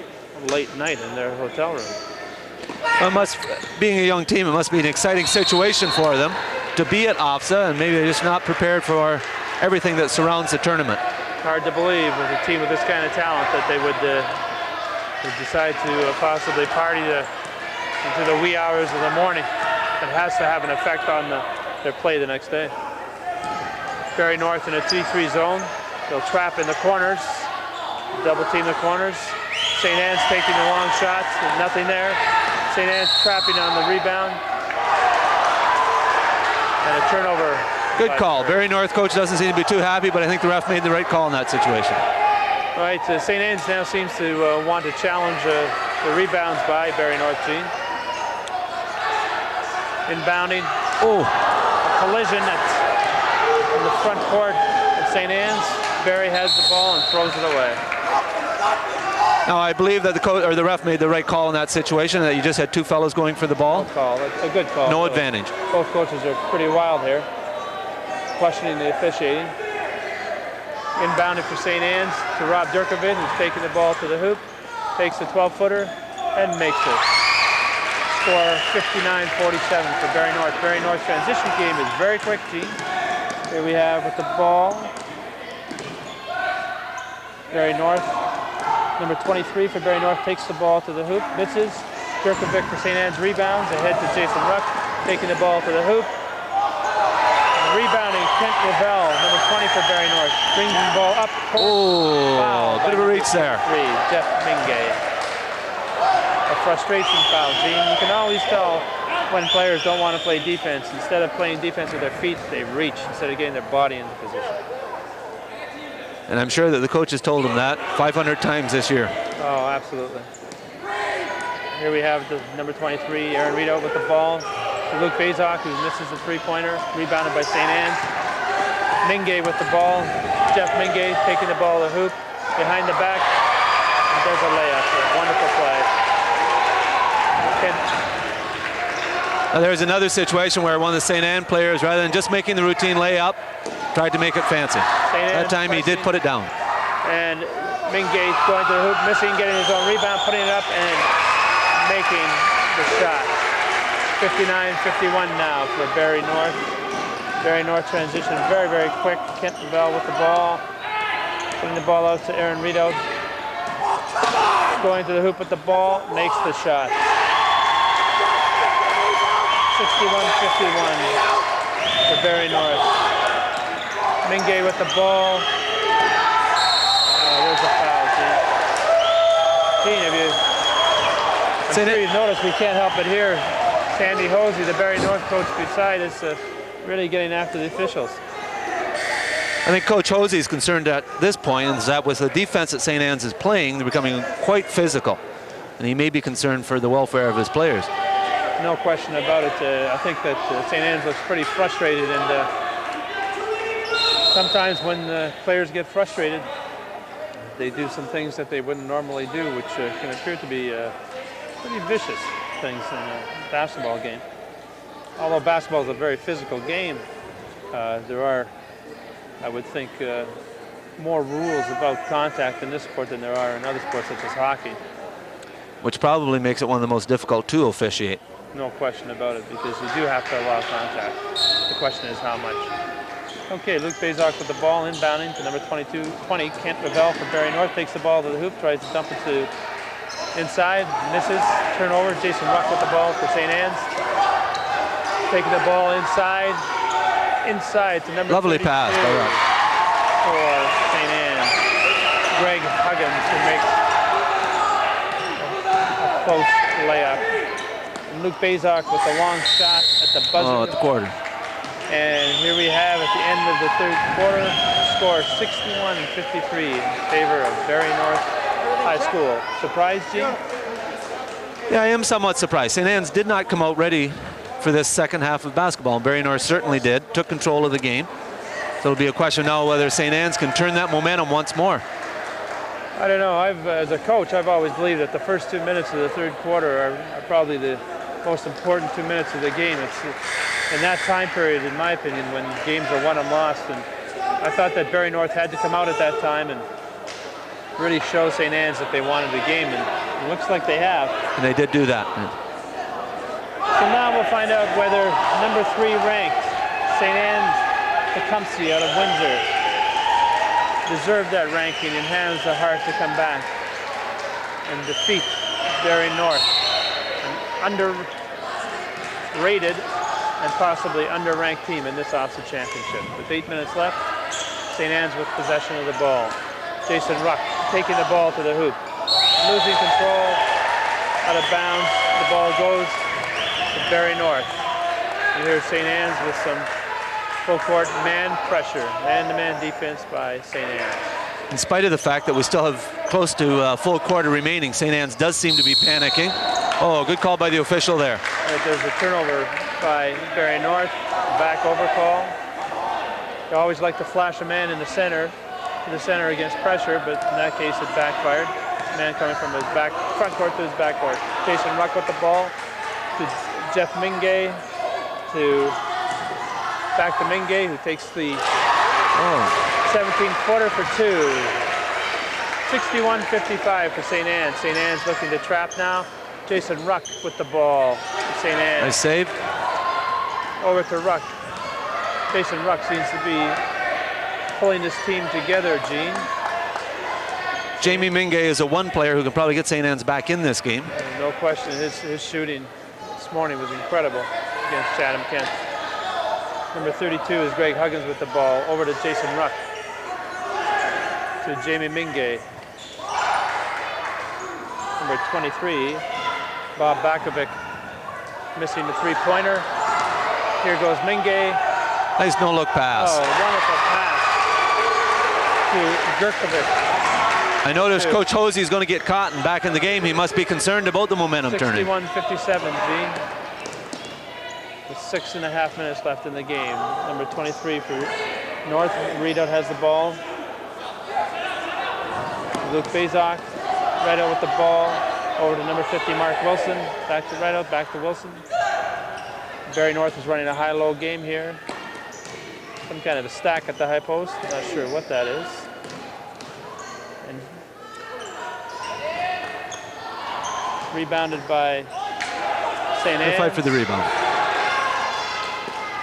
night in their hotel room. Well, being a young team, it must be an exciting situation for them to be at OFSSA, and maybe they're just not prepared for everything that surrounds the tournament. Hard to believe with a team with this kind of talent that they would decide to possibly party into the wee hours of the morning. It has to have an effect on their play the next day. Barrie North in a 3-3 zone. They'll trap in the corners, double team the corners. St. Anne's taking the long shots, there's nothing there. St. Anne's trapping on the rebound. And a turnover. Good call. Barrie North coach doesn't seem to be too happy, but I think the ref made the right call in that situation. Right, St. Anne's now seems to want to challenge the rebounds by Barrie North team. Inbounding. Oh, A collision in the front court at St. Anne's. Barrie has the ball and throws it away. now I believe that the ref made the right call in that situation, that you just had two fellows going for the ball. Good call, a good call. No advantage. Both coaches are pretty wild here, questioning the officiating. Inbounded for St. Anne's to Rob Durkovic, who's taking the ball to the hoop, takes the 12-footer and makes it. Score 59-47 for Barrie North. Barrie North's transition game is very quick, Gene. Here we have with the ball, Barrie North. Number 23 for Barrie North takes the ball to the hoop, misses. Durkovic for St. Anne's rebounds, ahead to Jason Ruck, taking the ball to the hoop. Rebounding, Kent Ravel, number 20 for Barrie North, brings the ball up. Oh, Foul, bit of a reach there. Jeff Mingay. A frustration foul, Gene. You can always tell when players don't want to play defense. Instead of playing defense with their feet, they reach instead of getting their body into position. And I'm sure that the coaches told them that 500 times this year. Oh, absolutely. Here we have the number 23, Aaron Rito with the ball. Luke Bazok, who misses the three-pointer, rebounded by St. Anne's. Mingay with the ball. Jeff Mingay taking the ball to the hoop, behind the back. And there's a layup. A wonderful play. Now there's another situation where one of the St. Anne players, rather than just making the routine layup, tried to make it fancy. That time he did put it down. And Mingay going to the hoop, missing, getting his own rebound, putting it up, and making the shot. 59-51 now for Barrie North. Barrie North transition very, very quick. Kent Ravel with the ball. Putting the ball out to Aaron Rito. Going to the hoop with the ball, makes the shot. 61-51 for Barrie North. Mingay with the ball. Oh, there's a foul, Gene. I'm sure you've noticed we can't help but hear Sandy Hosey, the Barrie North coach beside us, really getting after the officials. I think Coach Hosey is concerned at this point is that with the defense that St. Anne's is playing, they're becoming quite physical. And he may be concerned for the welfare of his players. No question about it. I think that St. Anne's looks pretty frustrated, and sometimes when the players get frustrated, they do some things that they wouldn't normally do, which can appear to be pretty vicious things in a basketball game. Although basketball is a very physical game, there are, I would think, more rules about contact in this sport than there are in other sports such as hockey. Which probably makes it one of the most difficult to officiate. No question about it, because you do have to allow contact. The question is how much. Okay, Luke Bazok with the ball, inbounding to number 20, Kent Ravel for Barrie North, takes the ball to the hoop, tries to dump it to inside, misses, turnover. Jason Ruck with the ball for St. Anne's. Taking the ball inside to number Lovely 32 pass by Ruck. For St. Anne's. Greg Huggins, who makes a close layup. And Luke Bazok with the long shot at the buzzer. Oh, at the quarter. And here we have at the end of the third quarter, score 61-53 in favor of Barrie North High School. Surprise, Gene? Yeah, I am somewhat surprised. St. Anne's did not come out ready for this second half of basketball. Barrie North certainly did, took control of the game. So it'll be a question now whether St. Anne's can turn that momentum once more. I don't know. As a coach, I've always believed that the first 2 minutes of the third quarter are probably the most important 2 minutes of the game. It's in that time period, in my opinion, when games are won and lost. And I thought that Barrie North had to come out at that time and really show St. Anne's that they wanted the game, and it looks like they have. And they did do that. So now we'll find out whether number 3 ranked St. Anne's Tecumseh out of Windsor deserved that ranking and has the heart to come back and defeat Barrie North, an underrated and possibly underranked team in this OFSSA championship. With 8 minutes left, St. Anne's with possession of the ball. Jason Ruck taking the ball to the hoop, losing control, out of bounds. The ball goes to Barrie North. You hear St. Anne's with some full court man pressure, man-to-man defense by St. Anne's. In spite of the fact that we still have close to a full quarter remaining, St. Anne's does seem to be panicking. Oh, good call by the official there. There's a turnover by Barrie North, back over call. You always like to flash a man in the center, to the center against pressure, but in that case it backfired. Man coming from his front court to his back court. Jason Ruck with the ball to Jeff Mingay, back to Mingay, who takes the 17-footer for 2. 61-55 for St. Anne's. St. Anne's looking to trap now. Jason Ruck with the ball for St. Anne's. Nice save. Over to Ruck. Jason Ruck seems to be pulling this team together, Gene. Jamie Mingay is a one player who can probably get St. Anne's back in this game. No question, his shooting this morning was incredible against Chatham Kent. Number 32 is Greg Huggins with the ball. Over to Jason Ruck. To Jamie Mingay. Number 23, Bob Bakovic, missing the three-pointer. Here goes Mingay. Nice no-look pass. Oh, wonderful pass to Gurkovic. I noticed Coach Hosey is going to get caught and back in the game. He must be concerned about the momentum turning. 61-57, Gene. With 6.5 minutes left in the game. Number 23 for North. Readout has the ball. Luke Bazak, Rideout with the ball. Over to number 50, Mark Wilson. Back to Rideout, back to Wilson. Barrie North is running a high-low game here. Some kind of a stack at the high post. Not sure what that is. And rebounded by St. Anne's. Fight for the rebound.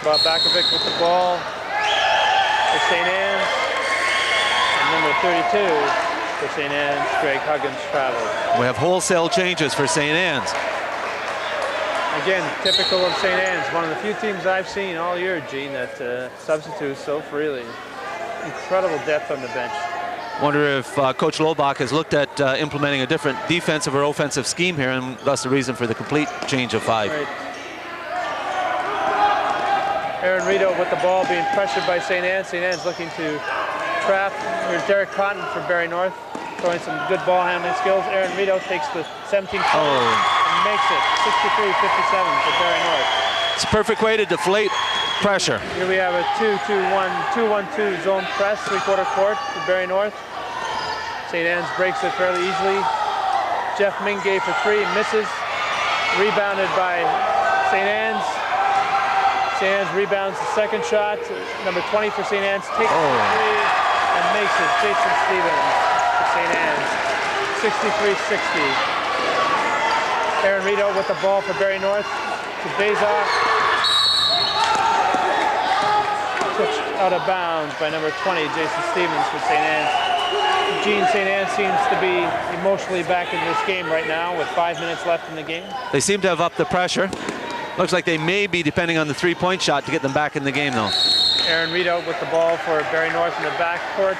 Bob Bakovic with the ball for St. Anne's. And number 32 for St. Anne's, Greg Huggins travels. We have wholesale changes for St. Anne's. Again, typical of St. Anne's. One of the few teams I've seen all year, Gene, that substitutes so freely. Incredible depth on the bench. Wonder if Coach Lobach has looked at implementing a different defensive or offensive scheme here, and thus the reason for the complete change of 5. Right. Aaron Rito with the ball being pressured by St. Anne's. St. Anne's looking to trap. Here's Derek Cotton for Barrie North, showing some good ball handling skills. Aaron Rito takes the 17 and makes it 63-57 for Barrie North. It's a perfect way to deflate pressure. Here we have a 2-2-1-2-1-2 zone press, three-quarter court for Barrie North. St. Anne's breaks it fairly easily. Jeff Mingay for 3, misses. Rebounded by St. Anne's. St. Anne's rebounds the second shot. Number 20 for St. Anne's takes the 3 and makes it. Jason Stevens for St. Anne's. 63-60. Aaron Rito with the ball for Barrie North to Bazak. Switched out of bounds by number 20, Jason Stevens for St. Anne's. Gene, St. Anne's seems to be emotionally back in this game right now with 5 minutes left in the game. They seem to have upped the pressure. Looks like they may be depending on the three-point shot to get them back in the game, though. Aaron Rito with the ball for Barrie North in the backcourt.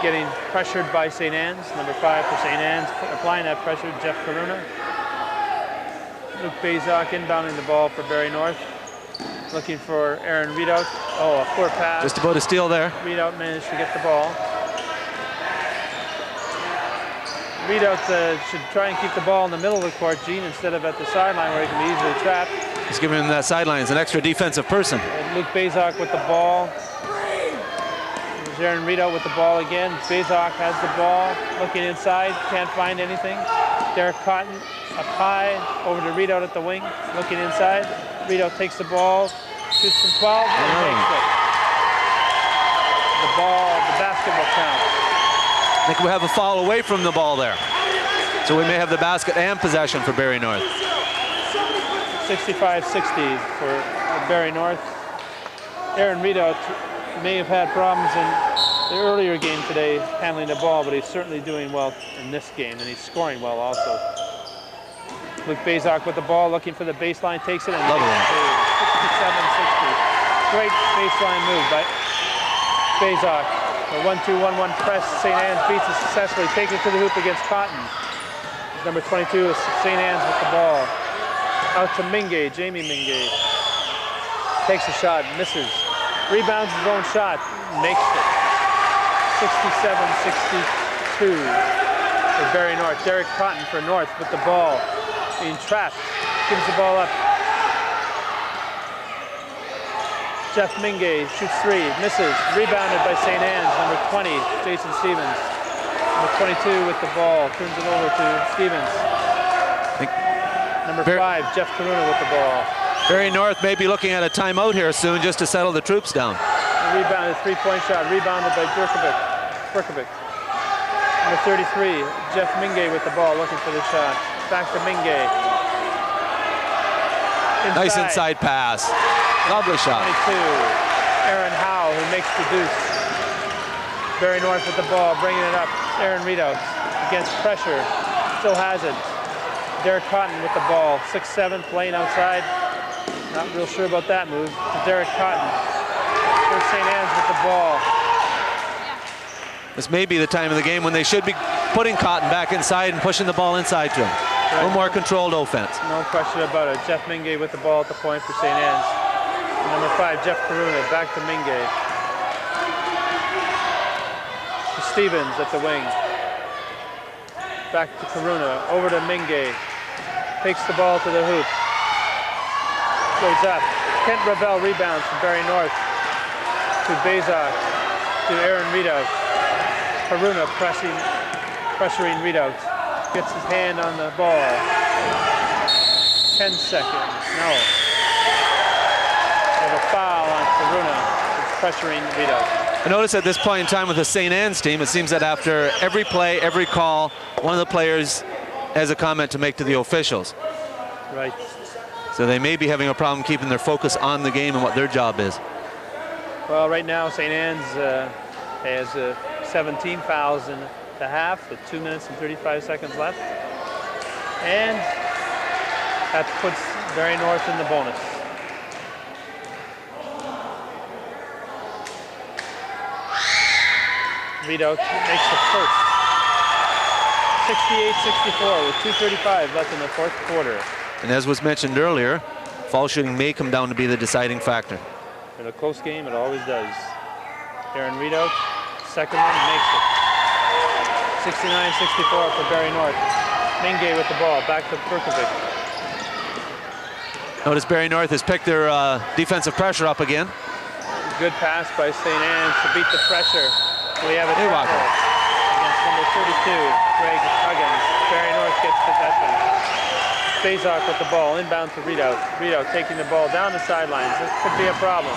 Getting pressured by St. Anne's. Number 5 for St. Anne's. Applying that pressure, Jeff Karuna. Luke Bazak inbounding the ball for Barrie North. Looking for Aaron Rito. Oh, a poor pass. Just about a steal there. Rito managed to get the ball. Readout should try and keep the ball in the middle of the court, Gene, instead of at the sideline where he can be easily trapped. He's giving him that sideline as an extra defensive person. And Luke Bazok with the ball. There's Aaron Readout with the ball again. Bazok has the ball, looking inside, can't find anything. Derek Cotton up high, over to Readout at the wing, looking inside. Readout takes the ball, shoots from 12, and makes it. The basket will count. I think we have a foul away from the ball there. So we may have the basket and possession for Barrie North. 65-60 for Barrie North. Aaron Readout may have had problems in the earlier game today handling the ball, but he's certainly doing well in this game, and he's scoring well also. Luke Bazok with the ball, looking for the baseline, takes it and love it. 67-60. Great baseline move by Bazok. A 1-2-1-1 press. St. Anne's beats it successfully. Takes it to the hoop against Cotton. Number 22 is St. Anne's with the ball. Out to Mingay, Jamie Mingay. Takes a shot, misses. Rebounds his own shot, makes it. 67-62 for Barrie North. Derek Cotton for North with the ball. Being trapped, gives the ball up. Jeff Mingay shoots three, misses. Rebounded by St. Anne's, number 20, Jason Stevens. Number 22 with the ball, turns it over to Stevens. Number 5, Jeff Karuna with the ball. Barrie North may be looking at a timeout here soon just to settle the troops down. Rebounded, three-point shot, rebounded by Berkovic. Number 33, Jeff Mingay with the ball, looking for the shot. Back to Mingay. Nice inside pass. Lovely shot. 22, Aaron Howe, who makes the deuce. Barrie North with the ball, bringing it up. Aaron Readout against pressure, still has it. Derek Cotton with the ball, 6'7", playing outside. Not real sure about that move. To Derek Cotton. There's St. Anne's with the ball. This may be the time of the game when they should be putting Cotton back inside and pushing the ball inside to him. A little more controlled offense. No question about it. Jeff Mingay with the ball at the point for St. Anne's. Number 5, Jeff Karuna, back to Mingay. To Stevens at the wing. Back to Karuna, over to Mingay. Takes the ball to the hoop. Goes up. Kent Ravel rebounds from Barrie North. To Bazok. To Aaron Readout. Karuna pressuring Readout. Gets his hand on the ball. 10 seconds. No. They have a foul on Karuna. He's pressuring Readout. I notice at this point in time with the St. Anne's team, it seems that after every play, every call, one of the players has a comment to make to the officials. Right. So they may be having a problem keeping their focus on the game and what their job is. Well, right now St. Anne's has 17 fouls in the half with 2 minutes and 35 seconds left. And that puts Barrie North in the bonus. Readout makes the first. 68-64 with 2:35 left in the fourth quarter. And as was mentioned earlier, foul shooting may come down to be the deciding factor. In a close game, it always does. Aaron Readout, second one, makes it. 69-64 for Barrie North. Mingay with the ball, back to Berkovic. Notice Barrie North has picked their defensive pressure up again. Good pass by St. Anne's to beat the pressure. We have a tackle against number 32, Greg Huggins. Barrie North gets possession. Bazok with the ball, inbound to Readout. Readout taking the ball down the sidelines. This could be a problem.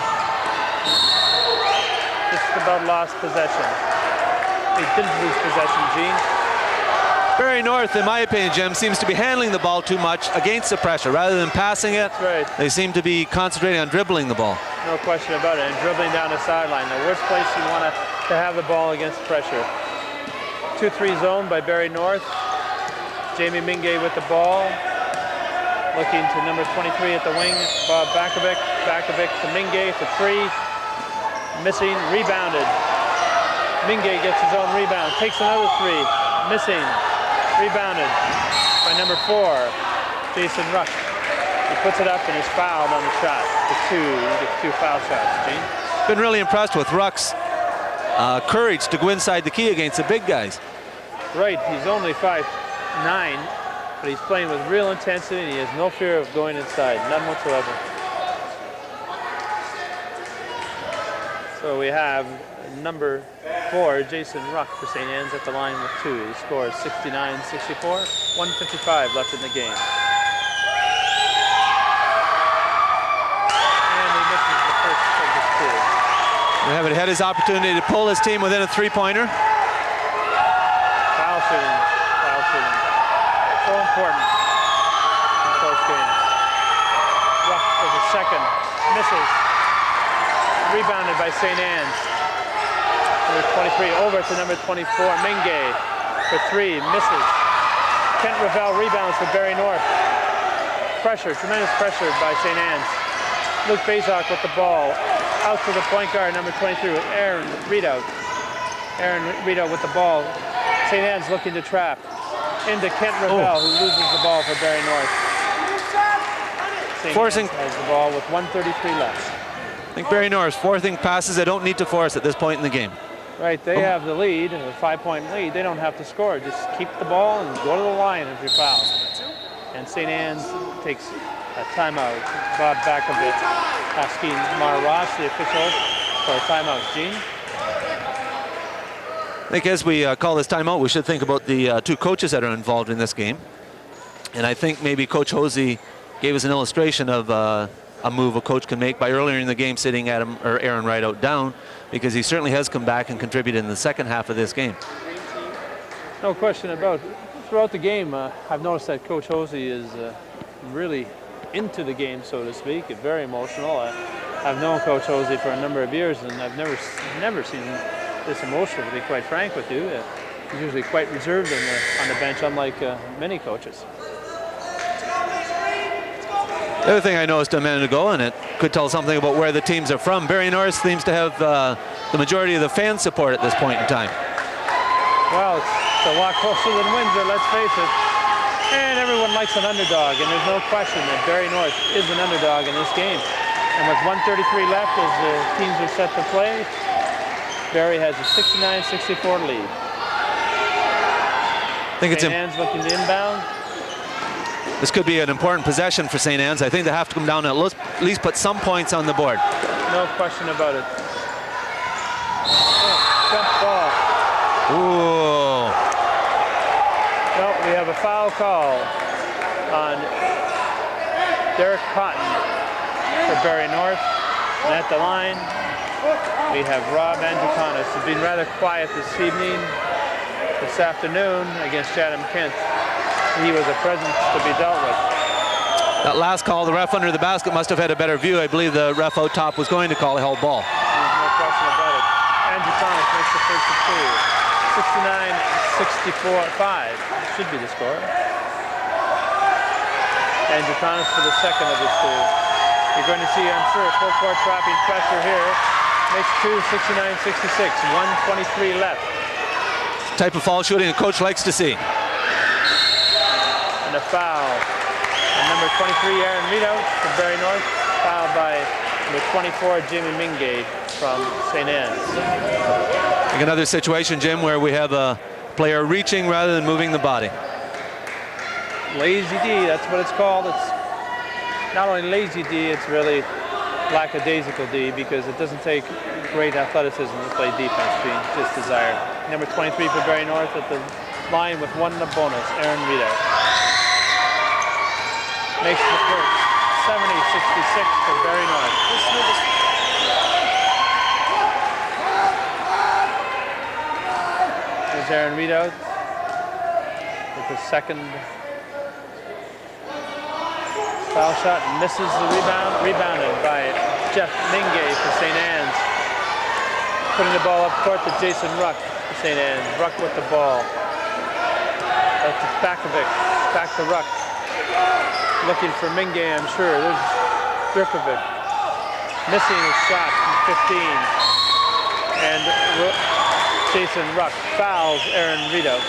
Just about lost possession. They didn't lose possession, Gene. Barrie North, in my opinion, Jim, seems to be handling the ball too much against the pressure. Rather than passing it, That's right. they seem to be concentrating on dribbling the ball. No question about it. And dribbling down the sideline. The worst place you want to have the ball against pressure. 2-3 zone by Barrie North. Jamie Mingay with the ball. Looking to number 23 at the wing, Bob Bakovic. Bakovic to Mingay for three. Missing, rebounded. Mingay gets his own rebound. Takes another three. Missing, rebounded by number 4, Jason Ruck. He puts it up and is fouled on the shot. The two, he gets 2 foul shots, Gene. Been really impressed with Ruck's courage to go inside the key against the big guys. right. He's only 5'9", but he's playing with real intensity and he has no fear of going inside, none whatsoever. So we have number 4, Jason Ruck for St. Anne's at the line with 2. He scores 69-64, 1:55 left in the game. And he misses the first of the 2. He had his opportunity to pull his team within a 3-pointer. Foul shooting. So important in close games. Ruck for the second, misses. Rebounded by St. Anne's. Number 23 over to number 24, Mingay for 3, misses. Kent Ravel rebounds for Barrie North. Pressure, tremendous pressure by St. Anne's. Luke Bazok with the ball. Out to the point guard, number 23, Aaron Readout. Aaron Readout with the ball. St. Anne's looking to trap. Into Kent Ravel, who loses the ball for Barrie North. St. Forcing. Anne's has the ball with 1:33 left. I think Barrie North's forcing passes they don't need to force at this point in the game. Right, they have the lead, a 5-point lead. They don't have to score. Just keep the ball and go to the line if you're fouled. And St. Anne's takes a timeout. Bob Bakovic asking Mara Ross, the official, for a timeout. Gene? I think as we call this timeout, we should think about the 2 coaches that are involved in this game. And I think maybe Coach Hosey gave us an illustration of a move a coach can make by earlier in the game sitting Aaron Rideout down, because he certainly has come back and contributed in the second half of this game. No question about it. Throughout the game, I've noticed that Coach Hosey is really into the game, so to speak, and very emotional. I've known Coach Hosey for a number of years, and I've never seen him this emotional, to be quite frank with you. He's usually quite reserved on the bench, unlike many coaches. The other thing I noticed a minute ago, and it could tell something about where the teams are from, Barrie North seems to have the majority of the fan support at this point in time. Well, it's a lot closer than Windsor, let's face it. And everyone likes an underdog, and there's no question that Barrie North is an underdog in this game. And with 1:33 left as the teams are set to play, Barrie has a 69-64 lead. I think it's St. Anne's looking to inbound. This could be an important possession for St. Anne's. I think they have to come down and at least put some points on the board. No question about it. Jump ball. Ooh. No, we have a foul call on Derek Cotton for Barrie North. And at the line, we have Rob Andrukanis, who's been rather quiet this afternoon against Chatham Kent. He was a presence to be dealt with. That last call, the ref under the basket must have had a better view. I believe the ref out top was going to call a held ball. There's no question about it. Andrukanis makes the first of 2. 69-64-5 should be the score. Andrukanis for the second of his 2. You're going to see, I'm sure, full court trapping pressure here. Makes 2, 69-66, 1:23 left. Type of foul shooting a coach likes to see. And a foul. And number 23, Aaron Readout from Barrie North, fouled by number 24, Jimmy Mingay from St. Anne's. Like another situation, Jim, where we have a player reaching rather than moving the body. Lazy D, that's what it's called. It's not only lazy D, it's really lackadaisical D, because it doesn't take great athleticism to play defense being just desired. Number 23 for Barrie North at the line with 1 in a bonus, Aaron Readout. Makes the first, 70-66 for Barrie North. There's Aaron Readout with the second foul shot, misses the rebound, rebounded by Jeff Mingay for St. Anne's. Putting the ball up court to Jason Ruck for St. Anne's. Ruck with the ball. That's to Bakovic, back to Ruck. Looking for Mingay, I'm sure. There's Grikovic. Missing his shot from 15. And Jason Ruck fouls Aaron Readout.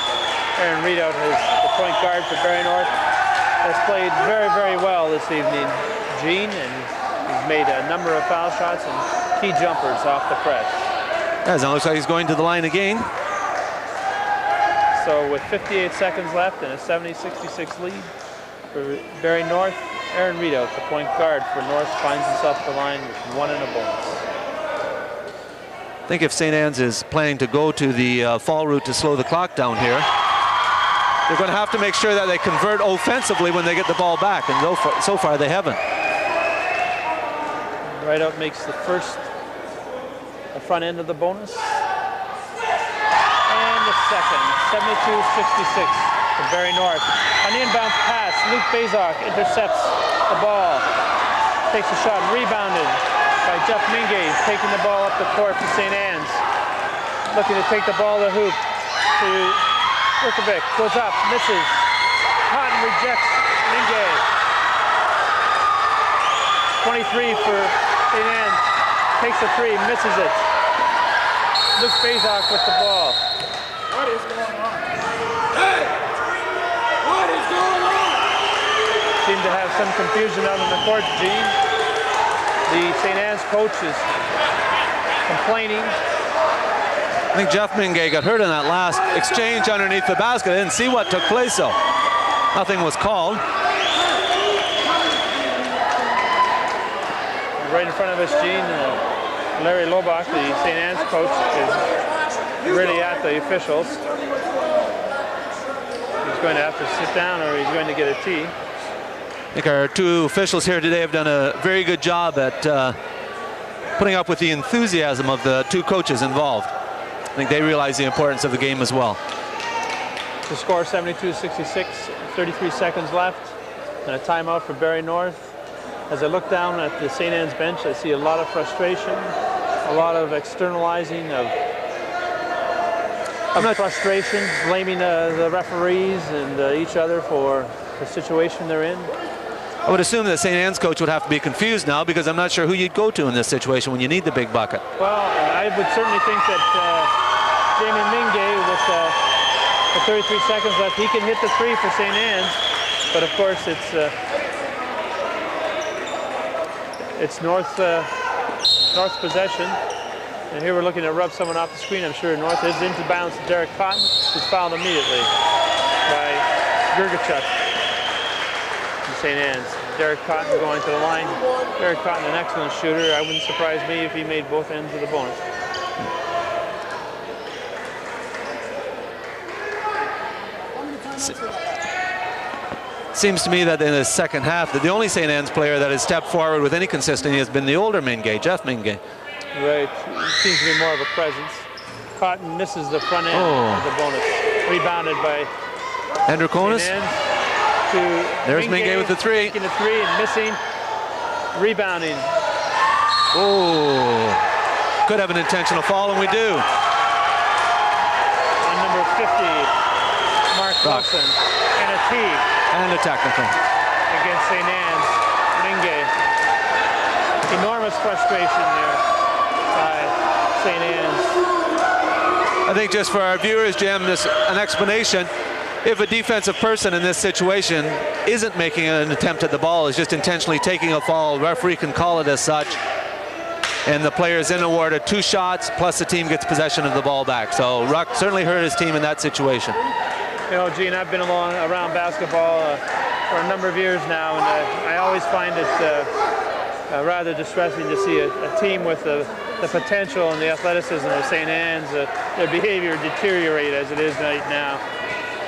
Aaron Readout is the point guard for Barrie North. Has played very, very well this evening, Gene, and he's made a number of foul shots and key jumpers off the press. As it looks like he's going to the line again. So with 58 seconds left and a 70-66 lead for Barrie North, Aaron Readout, the point guard for North, finds himself at the line with 1 and a bonus. I think if St. Anne's is planning to go to the fall route to slow the clock down here, they're going to have to make sure that they convert offensively when they get the ball back, and so far they haven't. Rideout makes the front end of the bonus. And the second, 72-66 for Barrie North. On the inbound pass, Luke Bazok intercepts the ball, takes a shot, rebounded by Jeff Mingay, taking the ball up the court to St. Anne's. Looking to take the ball to hoop to Wickovic, goes up, misses. Cotton rejects Mingay. 23 for St. Anne's, takes a three, misses it. Luke Bazok with the ball. What is going on? Hey! What is going on? Seem to have some confusion out on the court, Gene. The St. Anne's coach is complaining. I think Jeff Mingay got hurt in that last exchange underneath the basket. I didn't see what took place, though. Nothing was called. Right in front of us, Gene, Larry Lobach, the St. Anne's coach, is really at the officials. He's going to have to sit down or he's going to get a tee. I think our two officials here today have done a very good job at putting up with the enthusiasm of the two coaches involved. I think they realize the importance of the game as well. The score 72-66, 33 seconds left, and a timeout for Barrie North. As I look down at the St. Anne's bench, I see a lot of frustration, a lot of externalizing of frustration, blaming the referees and each other for the situation they're in. I would assume that St. Anne's coach would have to be confused now, because I'm not sure who you'd go to in this situation when you need the big bucket. Well, I would certainly think that Jamie Mingay, with 33 seconds left, he can hit the three for St. Anne's, but of course it's North's possession. And here we're looking to rub someone off the screen. I'm sure North is into bounds to Derek Cotton, who's fouled immediately by Gergachuk from St. Anne's. Derek Cotton going to the line. Derek Cotton, an excellent shooter. I wouldn't surprise me if he made both ends of the bonus. Seems to me that in the second half, that the only St. Anne's player that has stepped forward with any consistency has been the older Mingay, Jeff Mingay. Right, seems to be more of a presence. Cotton misses the front end of the bonus. Rebounded by Androkonis. There's Mingay with the three. Taking the three and missing. Rebounding. Oh, could have an intentional foul, and we do. On number 50, Mark Wilson, and a tee. And a technical. Against St. Anne's, Mingay. Enormous frustration there by St. Anne's. I think just for our viewers, Jim, an explanation. If a defensive person in this situation isn't making an attempt at the ball, is just intentionally taking a foul, the referee can call it as such, and the player is then awarded 2 shots, plus the team gets possession of the ball back. So Ruck certainly hurt his team in that situation. You know, Gene, I've been around basketball for a number of years now, and I always find it rather distressing to see a team with the potential and the athleticism of St. Anne's, their behavior deteriorate as it is right now.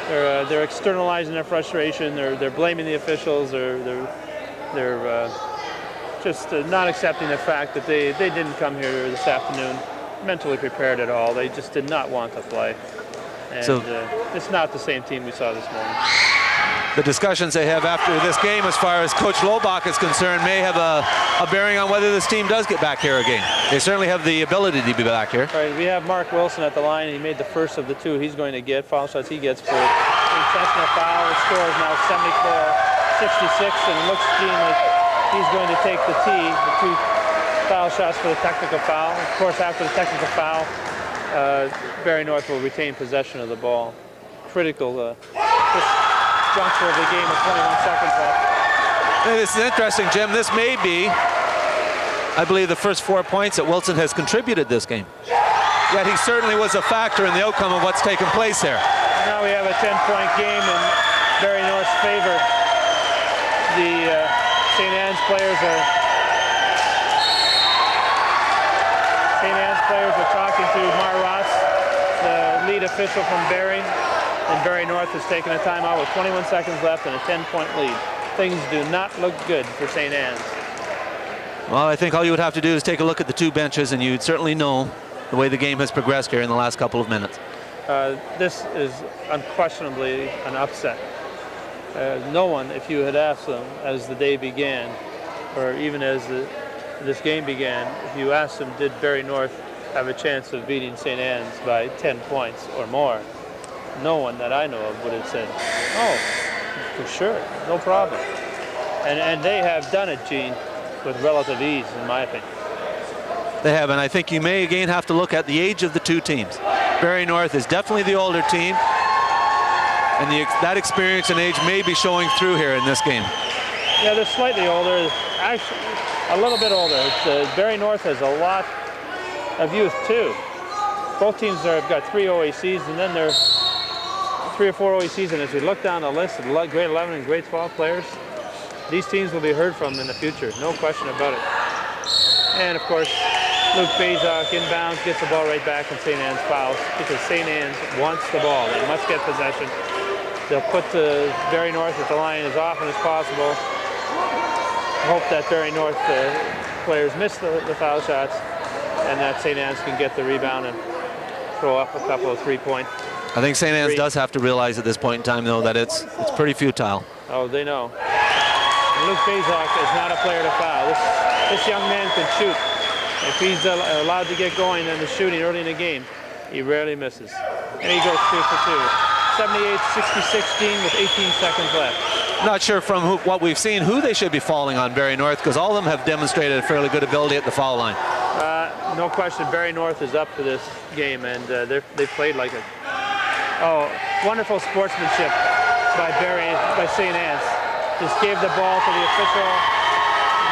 They're externalizing their frustration. They're blaming the officials. They're just not accepting the fact that they didn't come here this afternoon mentally prepared at all. They just did not want to play. And it's not the same team we saw this morning. The discussions they have after this game, as far as Coach Lobach is concerned, may have a bearing on whether this team does get back here again. They certainly have the ability to be back here. Right, we have Mark Wilson at the line. He made the first of the 2 he's going to get. Foul shots he gets for intentional foul. The score is now 74-66, and it looks, Gene, like he's going to take the tee, the 2 foul shots for the technical foul. Of course, after the technical foul, Barrie North will retain possession of the ball. Critical this juncture of the game with 21 seconds left. Hey, this is interesting, Jim. This may be, I believe, the first 4 points that Wilson has contributed this game. Yet he certainly was a factor in the outcome of what's taken place here. Now we have a 10-point game in Barrie North's favor. The St. Anne's players are talking to Mar Ross, the lead official from Barrie, and Barrie North has taken a timeout with 21 seconds left and a 10-point lead. Things do not look good for St. Anne's. Well, I think all you would have to do is take a look at the two benches, and you'd certainly know the way the game has progressed here in the last couple of minutes. This is unquestionably an upset. No one, if you had asked them as the day began, or even as this game began, if you asked them, did Barrie North have a chance of beating St. Anne's by 10 points or more, no one that I know of would have said, oh, for sure, no problem. And they have done it, Gene, with relative ease, in my opinion. They have, and I think you may again have to look at the age of the two teams. Barrie North is definitely the older team, and that experience and age may be showing through here in this game. Yeah, they're slightly older, actually a little bit older. Barrie North has a lot of youth too. Both teams have got 3 OACs, and then there are 3 or 4 OACs, and as we look down the list of grade 11 and grade 12 players, these teams will be heard from in the future, no question about it. And of course, Luke Bazak inbounds, gets the ball right back, and St. Anne's fouls because St. Anne's wants the ball. They must get possession. They'll put Barrie North at the line as often as possible. Hope that Barrie North players miss the foul shots, and that St. Anne's can get the rebound and throw up a couple of 3-point. I think St. Anne's does have to realize at this point in time, though, that it's pretty futile. Oh, they know. And Luke Bazak is not a player to foul. This young man can shoot. If he's allowed to get going in the shooting early in the game, he rarely misses. And he goes 2 for 2. 78-60-16 with 18 seconds left. Not sure from what we've seen who they should be falling on Barrie North, because all of them have demonstrated a fairly good ability at the foul line. No question, Barrie North is up to this game, and they've played like it. Oh, wonderful sportsmanship by St. Anne's. Just gave the ball to the official.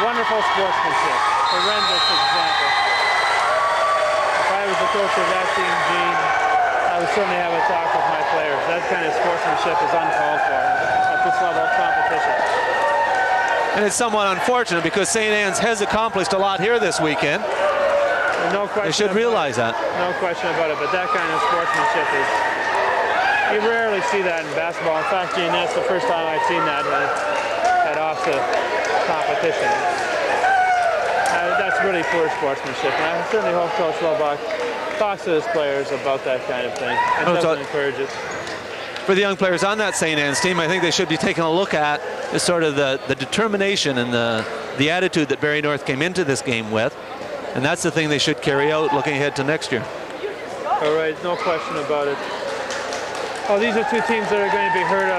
Wonderful sportsmanship. Horrendous example. If I was the coach of that team, Gene, I would certainly have a talk with my players. That kind of sportsmanship is uncalled for at this level of competition. And it's somewhat unfortunate because St. Anne's has accomplished a lot here this weekend. No question. They should realize that. No question about it, but that kind of sportsmanship is, you rarely see that in basketball. In fact, Gene, that's the first time I've seen that at OFSSA competition. That's really poor sportsmanship, and I certainly hope Coach Lobach talks to his players about that kind of thing and doesn't encourage it. For the young players on that St. Anne's team, I think they should be taking a look at is sort of the determination and the attitude that Barrie North came into this game with, and that's the thing they should carry out looking ahead to next year. All right, no question about it. Oh, these are two teams that are going to be heard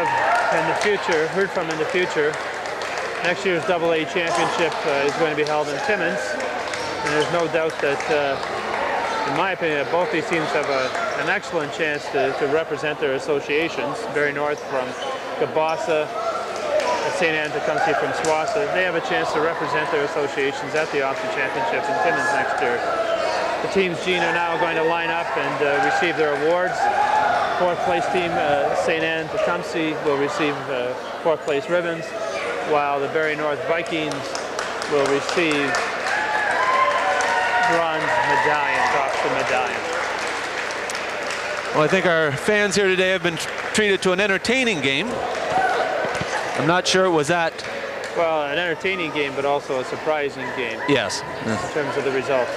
from in the future. Next year's AA championship is going to be held in Timmins, and there's no doubt that, in my opinion, that both these teams have an excellent chance to represent their associations. Barrie North from Kabasa, St. Anne Tecumseh from Swassa. They have a chance to represent their associations at the OFSSA championship in Timmins next year. The teams, Gene, are now going to line up and receive their awards. Fourth place team, St. Anne Tecumseh, will receive fourth place ribbons, while the Barrie North Vikings will receive bronze medallions, OFSSA medallions. Well, I think our fans here today have been treated to an entertaining game. I'm not sure it was that. Well, an entertaining game, but also a surprising game. Yes. In terms of the results.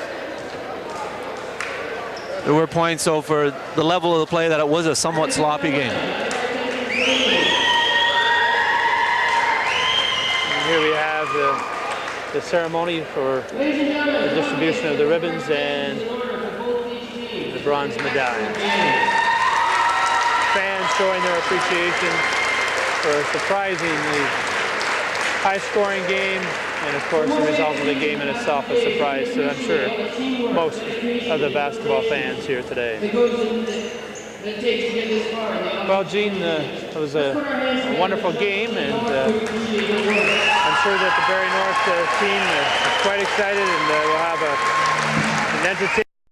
There were points, so for the level of the play, that it was a somewhat sloppy game. And here we have the ceremony for the distribution of the ribbons and the bronze medallions. Fans showing their appreciation for a surprisingly high-scoring game, and of course the result of the game in itself a surprise to, I'm sure, most of the basketball fans here today. Well, Gene, it was a wonderful game, and I'm sure that the Barrie North team is quite excited, and we'll have an entertaining